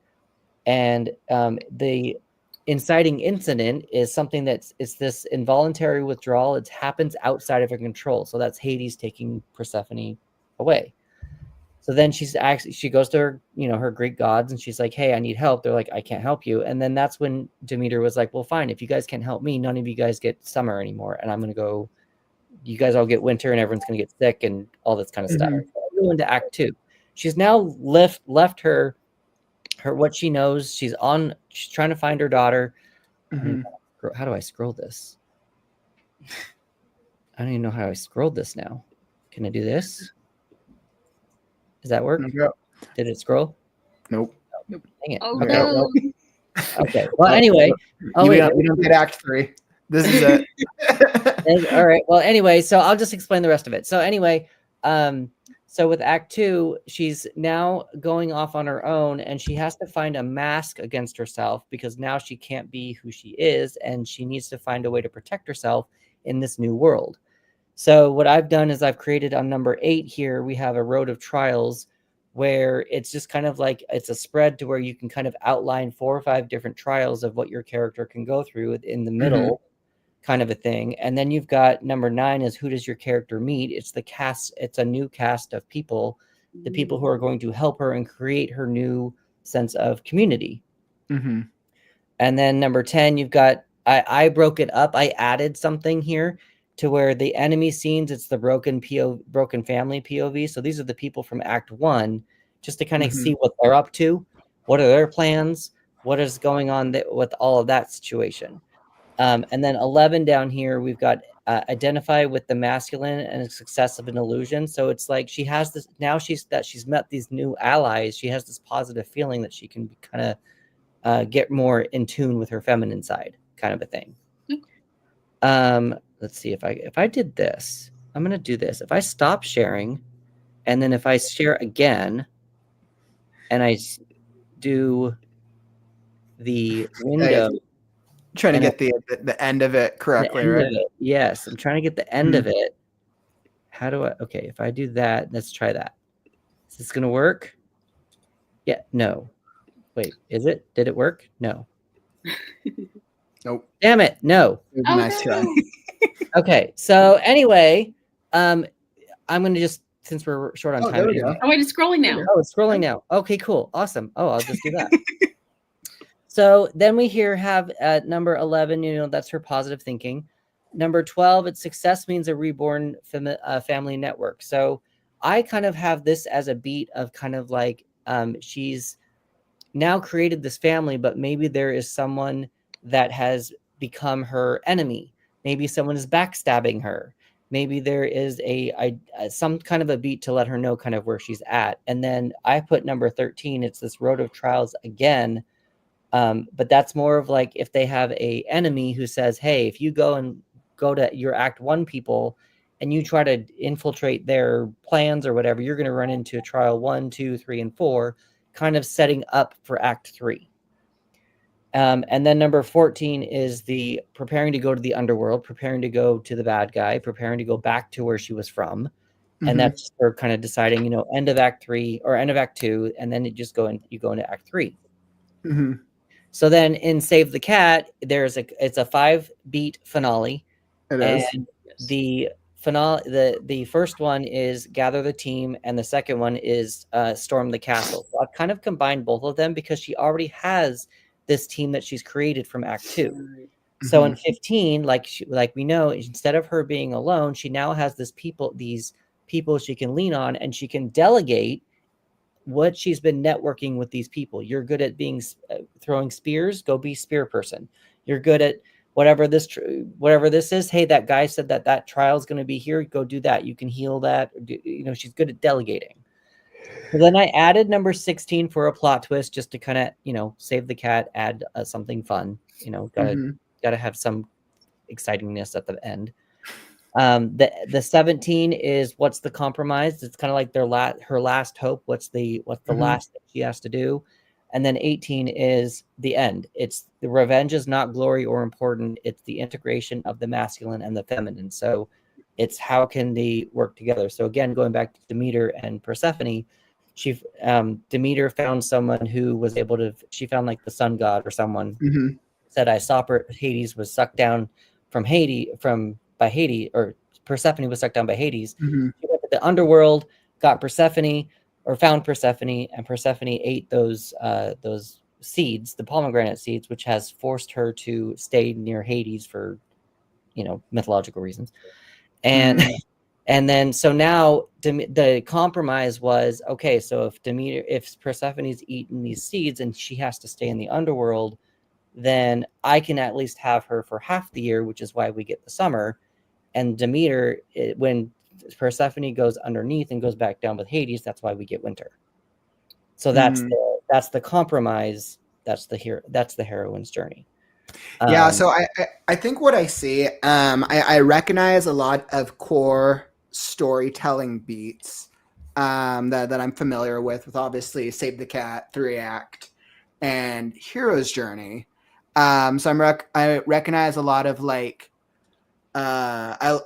And the inciting incident is something it's this involuntary withdrawal. It happens outside of her control. So that's Hades taking Persephone away. So then she goes to her, her Greek gods, and she's like, "Hey, I need help." They're like, "I can't help you." And then that's when Demeter was like, "Well, fine. If you guys can't help me, none of you guys get summer anymore. And I'm going to go, you guys all get winter and everyone's going to get sick and all this kind of stuff." So I go into Act 2. She's now left her what she knows. She's trying to find her daughter. How do I scroll this? I don't even know how I scrolled this now. Can I do this? Does that work? Yep. Did it scroll? Nope. Dang it. Oh Okay, no. well, okay. Well, anyway. Oh, we wait. don't get Act 3. This is it. All right. Well, anyway, so I'll just explain the rest of it. So anyway, so with Act 2, she's now going off on her own, and she has to find a mask against herself because now she can't be who she is, and she needs to find a way to protect herself in this new world. So what I've done is I've created on number 8 here, we have a road of trials where it's just kind of like it's a spread to where you can kind of outline 4 or 5 different trials of what your character can go through in the middle. Kind of a thing. And then you've got number 9 is who does your character meet? It's the cast. It's a new cast of people, the people who are going to help her and create her new sense of community. Mm-hmm. And then number 10, you've got, I broke it up. I added something here to where the enemy scenes, it's the broken family POV. So these are the people from Act 1, just to kind of see what they're up to. What are their plans? What is going on with all of that situation? And then 11 down here, we've got identify with the masculine and success of an illusion. So it's like she has this, now she's met these new allies. She has this positive feeling that she can kind of get more in tune with her feminine side, kind of a thing. Let's see if I did this, I'm going to do this. If I stop sharing, and then if I share again, and I do the window. Trying to get the end of it correctly, right? Yes, I'm trying to get the end of it. How do I? Okay, if I do that, let's try that. Is this going to work? Yeah, no. Wait, is it? Did it work? No. Nope. Damn it, no. It would be nice try. Okay, so anyway, I'm going to just, since we're short on time. There we go. Oh, wait, it's scrolling now. Oh, it's scrolling now. Okay, cool. Awesome. Oh, I'll just do that. So then we here have at number 11, that's her positive thinking. Number 12, it's success means a reborn family network. So I kind of have this as a beat of kind of like she's now created this family, but maybe there is someone that has become her enemy. Maybe someone is backstabbing her. Maybe there is some kind of a beat to let her know kind of where she's at. And then I put number 13, it's this road of trials again. But that's more of like if they have a enemy who says, hey, if you go to your Act 1 people and you try to infiltrate their plans or whatever, you're going to run into trial 1, 2, 3, and 4, kind of setting up for Act 3. And then number 14 is the preparing to go to the underworld, preparing to go to the bad guy, preparing to go back to where she was from. And that's her kind of deciding, end of Act 3 or end of Act 2, and then you go into Act 3. So then in Save the Cat, it's a 5-beat finale. It is. And the finale, the first one is gather the team, and the second one is storm the castle. So I've kind of combined both of them because she already has this team that she's created from Act 2. So in 15, like we know, instead of her being alone, she now has these people she can lean on, and she can delegate what she's been networking with these people. You're good at being throwing spears, go be spear person. You're good at whatever this is. Hey, that guy said that trial is going to be here. Go do that. You can heal that. She's good at delegating. So then I added number 16 for a plot twist, just to kind of save the cat, add something fun. Gotta have some excitingness at the end. The 17 is what's the compromise. It's kind of like her last hope. What's the last thing she has to do. And then 18 is the end. It's the revenge is not glory or important. It's the integration of the masculine and the feminine. So it's how can they work together. So again, going back to Demeter and Persephone, Demeter found someone who was able to, she found like the sun god or someone said, I saw Hades was sucked down by Hades, or Persephone was sucked down by Hades. She went to the underworld, got Persephone, or found Persephone, and Persephone ate those seeds, the pomegranate seeds, which has forced her to stay near Hades for, mythological reasons. And and then so now the compromise was, okay, so if Persephone's eaten these seeds and she has to stay in the underworld, then I can at least have her for half the year, which is why we get the summer. And Demeter, when Persephone goes underneath and goes back down with Hades, that's why we get winter. So that's that's the compromise. That's the hero. That's the heroine's journey. Yeah, so I think what I see, I recognize a lot of core storytelling beats that I'm familiar with obviously Save the Cat, 3-act, and Hero's Journey. So I recognize a lot of like, I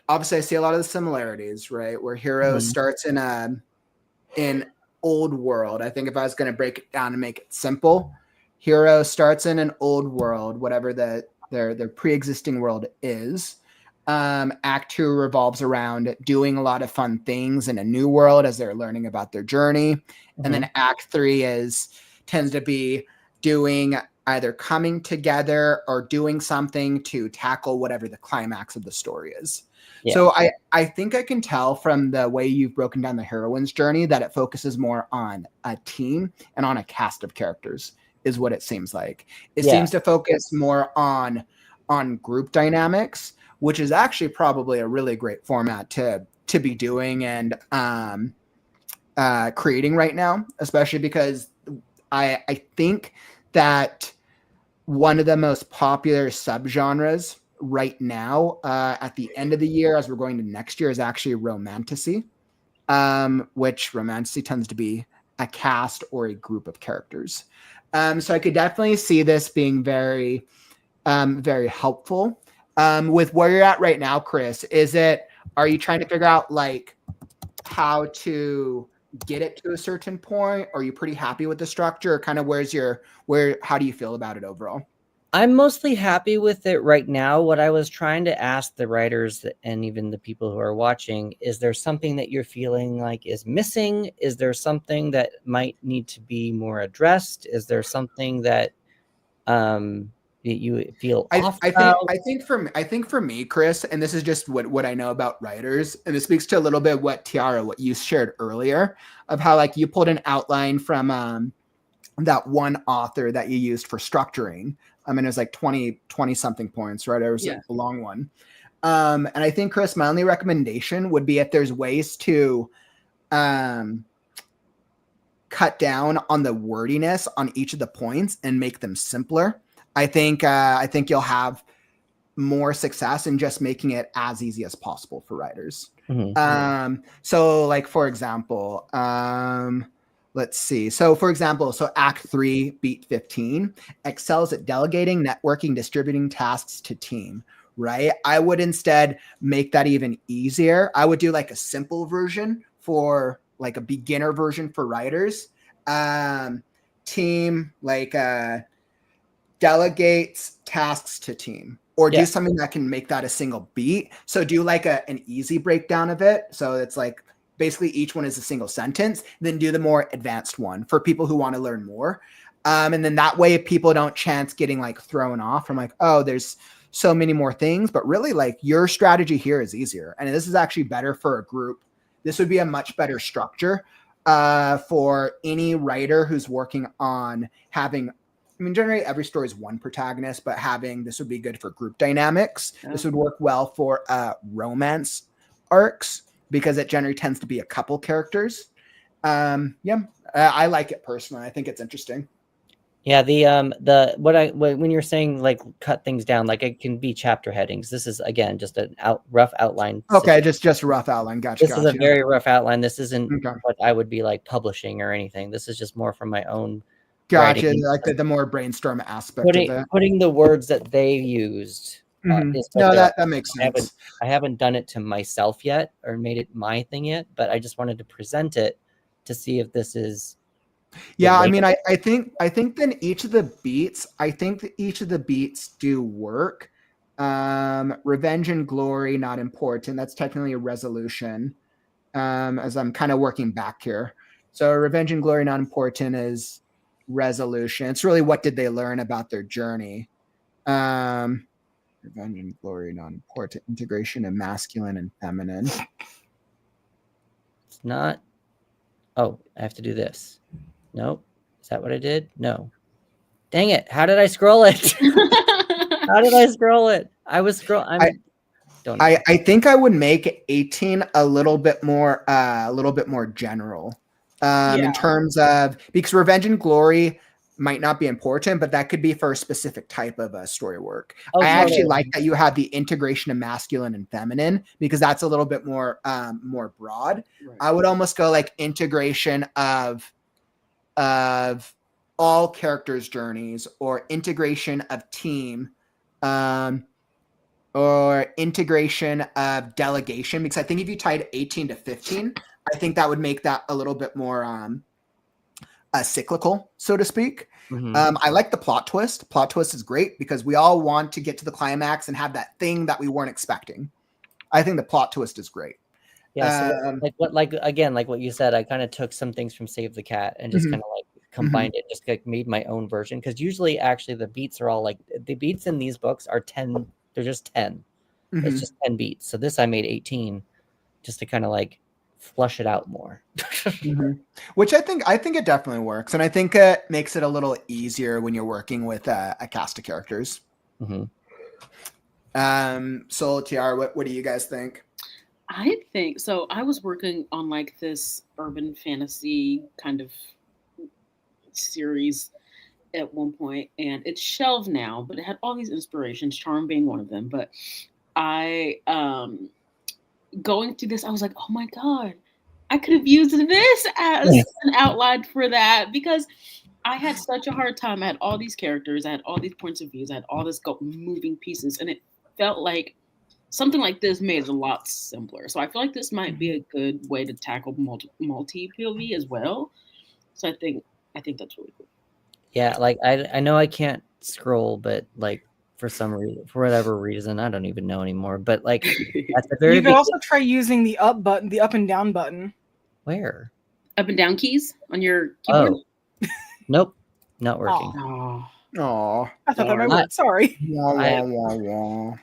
obviously I see a lot of the similarities, right? Where Hero starts in old world. I think if I was going to break it down and make it simple, Hero starts in an old world, whatever their pre-existing world is. Act 2 revolves around doing a lot of fun things in a new world as they're learning about their journey. And then Act 3 tends to be doing either coming together or doing something to tackle whatever the climax of the story is. Yeah. So I think I can tell from the way you've broken down the heroine's journey that it focuses more on a team and on a cast of characters, is what it seems like. It seems to focus more on group dynamics, which is actually probably a really great format to be doing and creating right now, especially because I think that one of the most popular subgenres right now at the end of the year as we're going to next year is actually romantasy, which romantasy tends to be a cast or a group of characters. So I could definitely see this being very, very helpful. With where you're at right now, Chris, are you trying to figure out like how to get it to a certain point? Are you pretty happy with the structure? Or kind of how do you feel about it overall? I'm mostly happy with it right now. What I was trying to ask the writers and even the people who are watching, is there something that you're feeling like is missing? Is there something that might need to be more addressed? Is there something that you feel off about? I think for me, Chris, and this is just what I know about writers, and it speaks to a little bit what you shared earlier of how like you pulled an outline from that one author that you used for structuring. I mean, it was like 20 something points, right? It was like a long one. And I think, Chris, my only recommendation would be if there's ways to cut down on the wordiness on each of the points and make them simpler. I think you'll have more success in just making it as easy as possible for writers. So like, for example, let's see. So for example, Act 3, Beat 15 excels at delegating, networking, distributing tasks to team, right? I would instead make that even easier. I would do like a simple version for like a beginner version for writers. Team like delegates tasks to team, or do something that can make that a single beat. So do like an easy breakdown of it. So it's like, basically each one is a single sentence, then do the more advanced one for people who want to learn more. And then that way people don't chance getting like thrown off from like, oh, there's so many more things, but really like your strategy here is easier. And this is actually better for a group. This would be a much better structure for any writer who's working on having, I mean, generally every story is one protagonist, but this would be good for group dynamics. This would work well for romance arcs, because it generally tends to be a couple characters. I like it personally. I think it's interesting. Yeah, when you're saying like cut things down, like it can be chapter headings. This is again just a rough outline. Okay, just a rough outline. Gotcha. This is a very rough outline. This isn't what I would be like publishing or anything. This is just more from my own. Gotcha. Writing. Like the more brainstorm aspect of it. Putting the words that they used. That makes sense. I haven't done it to myself yet or made it my thing yet, but I just wanted to present it to see if this is. Yeah, I mean, I think then each of the beats do work. Revenge and glory, not important. That's technically a resolution. As I'm kind of working back here. So revenge and glory, not important is resolution. It's really what did they learn about their journey. Revenge and glory, not important. Integration of masculine and feminine. It's not. Oh, I have to do this. Nope. Is that what I did? No. Dang it. How did I scroll it? How did I scroll it? I was scrolling. I think I would make 18 a little bit more general. Yeah. in terms of, because Revenge and Glory might not be important, but that could be for a specific type of story work. Oh, I actually totally. like that you have the integration of masculine and feminine, because that's a little bit more more broad. Right. I would almost go like integration of all characters' journeys, or integration of team, or integration of delegation, because I think if you tied 18 to 15, I think that would make that a little bit more cyclical, so to speak. I like the plot twist. Plot twist is great because we all want to get to the climax and have that thing that we weren't expecting. I think the plot twist is great. Yeah, so like what you said, I kind of took some things from Save the Cat and just kind of like combined it, just like made my own version. Because usually, actually, the beats are all like the beats in these books are 10. They're just 10. It's just 10 beats. So this I made 18, just to kind of like flush it out more. Which I think it definitely works, and I think it makes it a little easier when you're working with a cast of characters. So Tiara, what do you guys think? I think so. I was working on like this urban fantasy kind of series at one point, and it's shelved now, but it had all these inspirations, charm being one of them. But I going through this, I was like, oh my god, I could have used this as an outline for that, because I had such a hard time. I had all these characters, I had all these points of views, I had all this moving pieces, and it felt like something like this made it a lot simpler. So I feel like this might be a good way to tackle multi POV as well. So I think that's really cool. Yeah, like I know I can't scroll, but like for some reason, for whatever reason, I don't even know anymore. But like at the very You could also try using the up button, the up and down button. Where? Up and down keys on your keyboard? Oh. Nope, not working. Oh, I thought that might work. Sorry.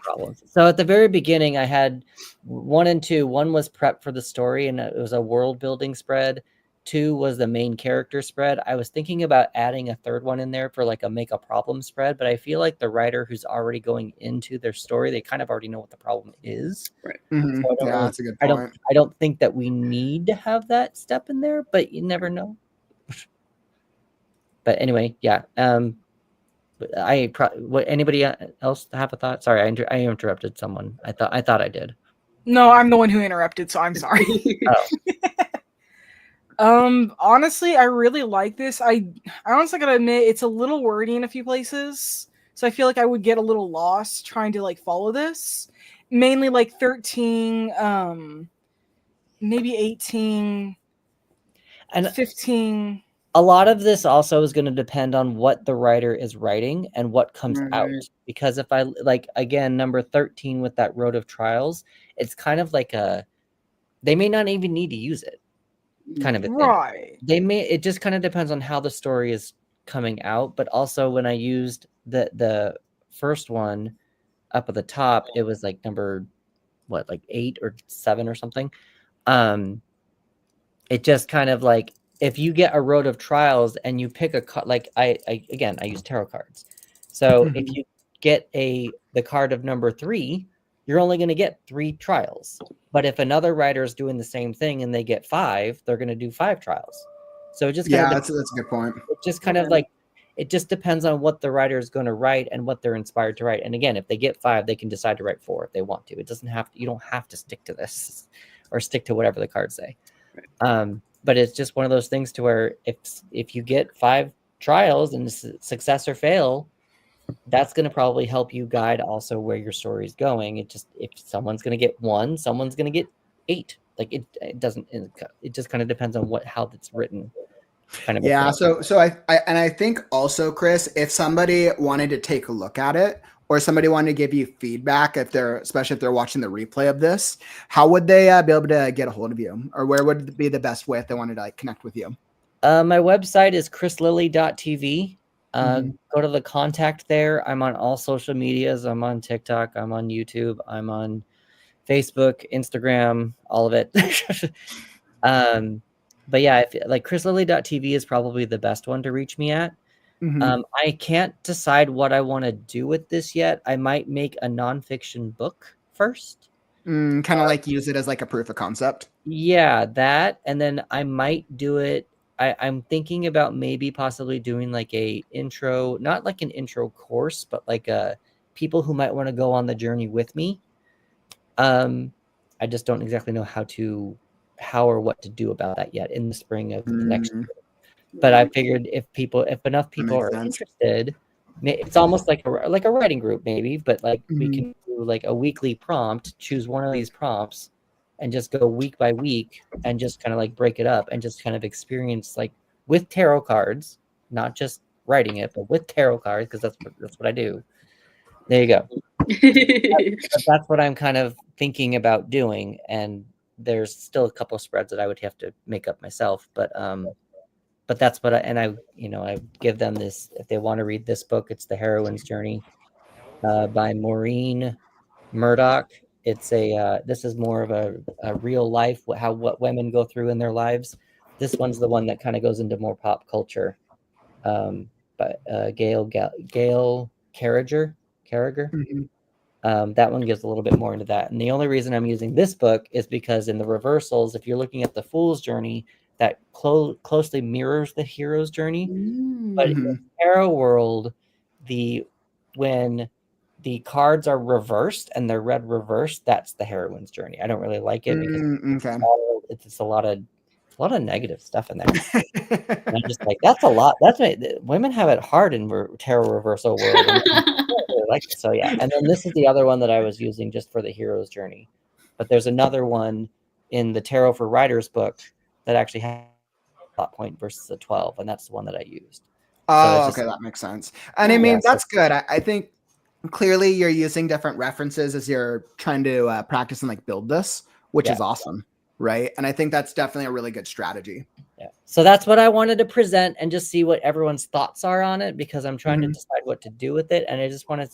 Problems. So at the very beginning, I had 1 and 2. 1 was prep for the story, and it was a world building spread. 2 was the main character spread. I was thinking about adding a third one in there for like a make a problem spread, but I feel like the writer who's already going into their story, they kind of already know what the problem is. Right. So That's a good point. I don't think that we need to have that step in there, but you never know. But anyway, yeah. Anybody else have a thought? Sorry, I interrupted someone. I thought I did. No, I'm the one who interrupted, so I'm sorry. Honestly, I really like this. I honestly gotta admit it's a little wordy in a few places, so I feel like I would get a little lost trying to like follow this. Mainly like 13, maybe 18, and 15. A lot of this also is going to depend on what the writer is writing and what comes out. Because if I like, again, number 13 with that Road of Trials, it's kind of like they may not even need to use it, kind of a thing. Right. It just kind of depends on how the story is coming out. But also when I used the first one up at the top, it was like number, like 8 or 7 or something. It just kind of like, if you get a Road of Trials and you pick a card, like I use tarot cards. So if you get the card of number 3, you're only going to get 3 trials. But if another writer is doing the same thing and they get 5, they're going to do 5 trials. So it just that's a good point. It just kind of like, it just depends on what the writer is going to write and what they're inspired to write. And again, if they get 5, they can decide to write 4 if they want to. It doesn't have to. You don't have to stick to this or stick to whatever the cards say. But it's just one of those things to where if you get 5 trials and success or fail, that's going to probably help you guide also where your story is going. It just, if someone's going to get 1, someone's going to get 8. Like it doesn't. It just kind of depends on how it's written. Kind of. Yeah. So I think also, Chris, if somebody wanted to take a look at it, or somebody wanted to give you feedback, especially if they're watching the replay of this, how would they be able to get a hold of you, or where would be the best way if they wanted to like connect with you? My website is chrislilly.tv. Go to the contact there. I'm on all social medias. I'm on TikTok. I'm on YouTube. I'm on Facebook, Instagram, all of it. But yeah, like chrislilly.tv is probably the best one to reach me at. I can't decide what I want to do with this yet. I might make a nonfiction book first, Kind of like use it as like a proof of concept. Yeah, that, and then I might do it. I'm thinking about maybe possibly doing like a intro, not like an intro course, but like people who might want to go on the journey with me. I just don't exactly know how or what to do about that yet in the spring of the next year. But I figured if enough people are interested, it's almost like a writing group maybe, but like we can do like a weekly prompt, choose one of these prompts and just go week by week and just kind of like break it up and just kind of experience like with tarot cards, not just writing it, but with tarot cards, because that's what I do. There you go. That's what I'm kind of thinking about doing, and there's still a couple of spreads that I would have to make up myself, but that's what I give them this if they want to read this book. It's The Heroine's Journey by Maureen Murdoch. It's this is more of a real life what women go through in their lives. This one's the one that kind of goes into more pop culture. But Gail Carriger. That one gives a little bit more into that. And the only reason I'm using this book is because in the reversals, if you're looking at the Fool's Journey, that closely mirrors the hero's journey. But in the tarot world, when the cards are reversed and they're read reversed, that's the heroine's journey. I don't really like it because it's a lot of negative stuff in there. And I'm just like, that's a lot. Women have it hard in tarot reversal world. Like it. So yeah, and then this is the other one that I was using just for the hero's journey. But there's another one in the Tarot for Writers book that actually has a plot point versus a 12, and that's the one that I used. Oh, okay, that makes sense. And I mean, that's good. I think clearly you're using different references as you're trying to practice and like build this, which is awesome, right? And I think that's definitely a really good strategy. Yeah. So that's what I wanted to present and just see what everyone's thoughts are on it, because I'm trying to decide what to do with it. And I just wanted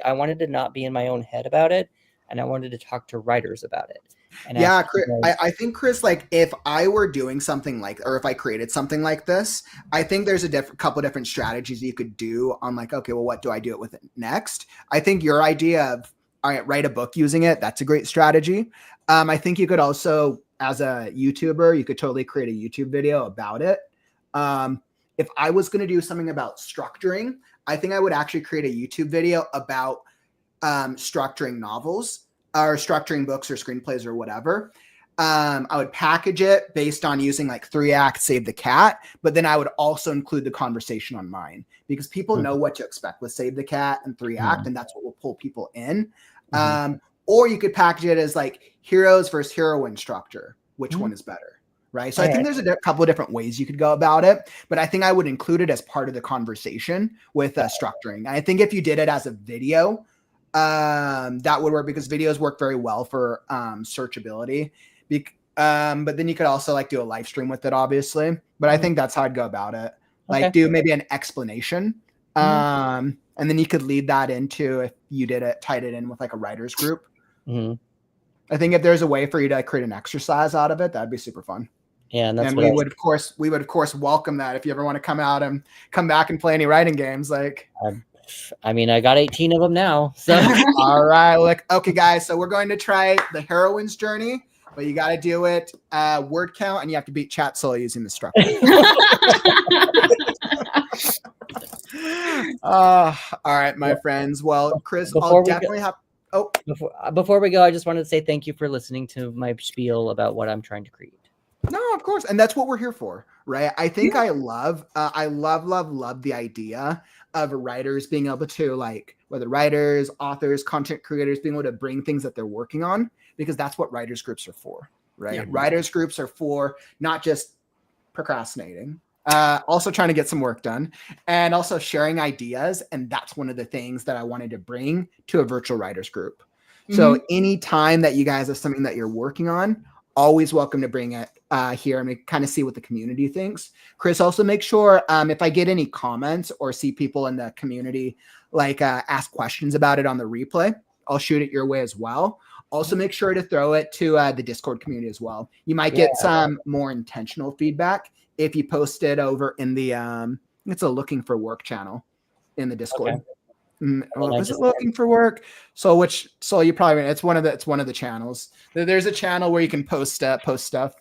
I wanted to not be in my own head about it, and I wanted to talk to writers about it. And yeah, Chris, I think, Chris, like if I were doing something like, or if I created something like this, I think there's a couple different strategies you could do on like, okay, well, what do I do it with it next? I think your idea of, all right, write a book using it, that's a great strategy. I think you could also, as a YouTuber, you could totally create a YouTube video about it. If I was going to do something about structuring, I think I would actually create a YouTube video about structuring novels or structuring books or screenplays or whatever. I would package it based on using like 3 acts, Save the Cat, but then I would also include the conversation on mine, because people know what to expect with Save the Cat and 3 act, and that's what will pull people in. Or you could package it as like heroes versus heroine structure. Which one is better? Right. So I think there's a couple of different ways you could go about it, but I think I would include it as part of the conversation with structuring. And I think if you did it as a video, that would work, because videos work very well for searchability. But then you could also like do a live stream with it, obviously. But I think that's how I'd go about it. Like do maybe an explanation. And then you could lead that into, if you tied it in with like a writer's group. I think if there's a way for you to create an exercise out of it, that'd be super fun. Yeah, and we would of course welcome that if you ever want to come out and come back and play any writing games. Like, I mean, I got 18 of them now. So all right, look, okay, guys. So we're going to try the Heroine's Journey, but you got to do it word count, and you have to beat Chat Soul using the structure. All right, my friends. Well, Chris, I'll definitely have. Oh, before we go, I just wanted to say thank you for listening to my spiel about what I'm trying to create. No, of course. And that's what we're here for, right? I think I love the idea of writers being able to, like, whether writers, authors, content creators, being able to bring things that they're working on, because that's what writers groups are for, right? Yeah. Writers groups are for not just procrastinating, also trying to get some work done, and also sharing ideas. And that's one of the things that I wanted to bring to a virtual writers group. So anytime that you guys have something that you're working on, always welcome to bring it here and kind of see what the community thinks. Chris, also make sure if I get any comments or see people in the community like ask questions about it on the replay, I'll shoot it your way as well. Also make sure to throw it to the Discord community as well. You might get some more intentional feedback if you post it over in the it's a looking for work channel in the Discord. I Was it just- looking for work? So you probably it's one of the channels. There's a channel where you can post stuff.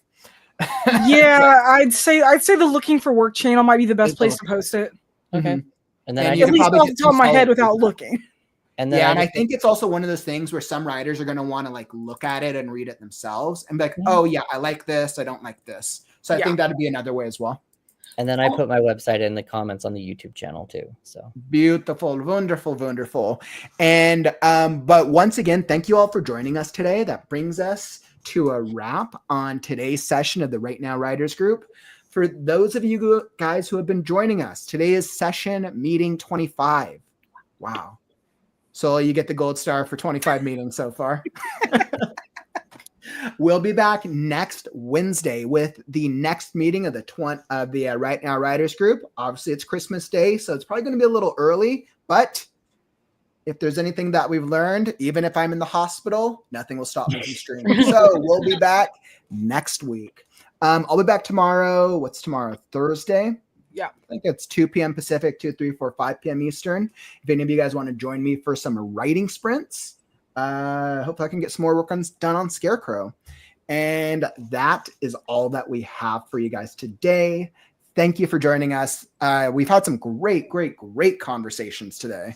Yeah, I'd say the looking for work channel might be the best place to post it. Okay. Mhm. And then And I you At can least probably off get the top of my some head solid without feedback. looking. and then Yeah, I and I just think it's also one of those things where some writers are going to want to like look at it and read it themselves and be like, Yeah. oh yeah, I like this, I don't like this. So I Yeah. think that'd be another way as well. and then I put my website in the comments on the YouTube channel too. So Beautiful, wonderful. And but once again, thank you all for joining us today. That brings us to a wrap on today's session of the Right Now Writers Group. For those of you guys who have been joining us, today is session meeting 25. Wow. So you get the gold star for 25 meetings so far. We'll be back next Wednesday with the next meeting of the Right Now Writers Group. Obviously, it's Christmas Day, so it's probably going to be a little early. But if there's anything that we've learned, even if I'm in the hospital, nothing will stop me from streaming. So we'll be back next week. I'll be back tomorrow. What's tomorrow? Thursday. Yeah. I think it's 2 p.m. Pacific, 2, 3, 4, 5 p.m. Eastern. If any of you guys want to join me for some writing sprints, hopefully I can get some more work done on Scarecrow. And that is all that we have for you guys today. Thank you for joining us. We've had some great conversations today.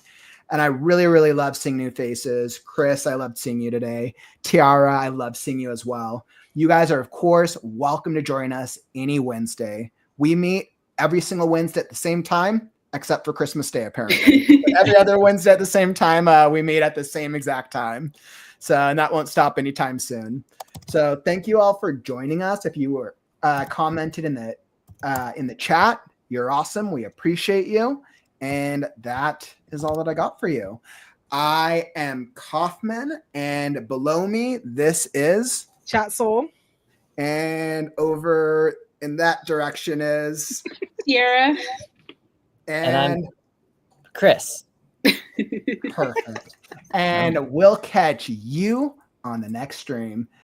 And I really, really love seeing new faces. Chris, I loved seeing you today. Tiara, I love seeing you as well. You guys are, of course, welcome to join us any Wednesday. We meet every single Wednesday at the same time, except for Christmas Day, apparently. But every other Wednesday at the same time, we meet at the same exact time. So, and that won't stop anytime soon. So thank you all for joining us. If you were commented in the chat, you're awesome. We appreciate you. And that is all that I got for you. I am Kaufman, and below me, this is Chat Soul. And over in that direction is Sierra. And I'm and Chris. perfect. And we'll catch you on the next stream.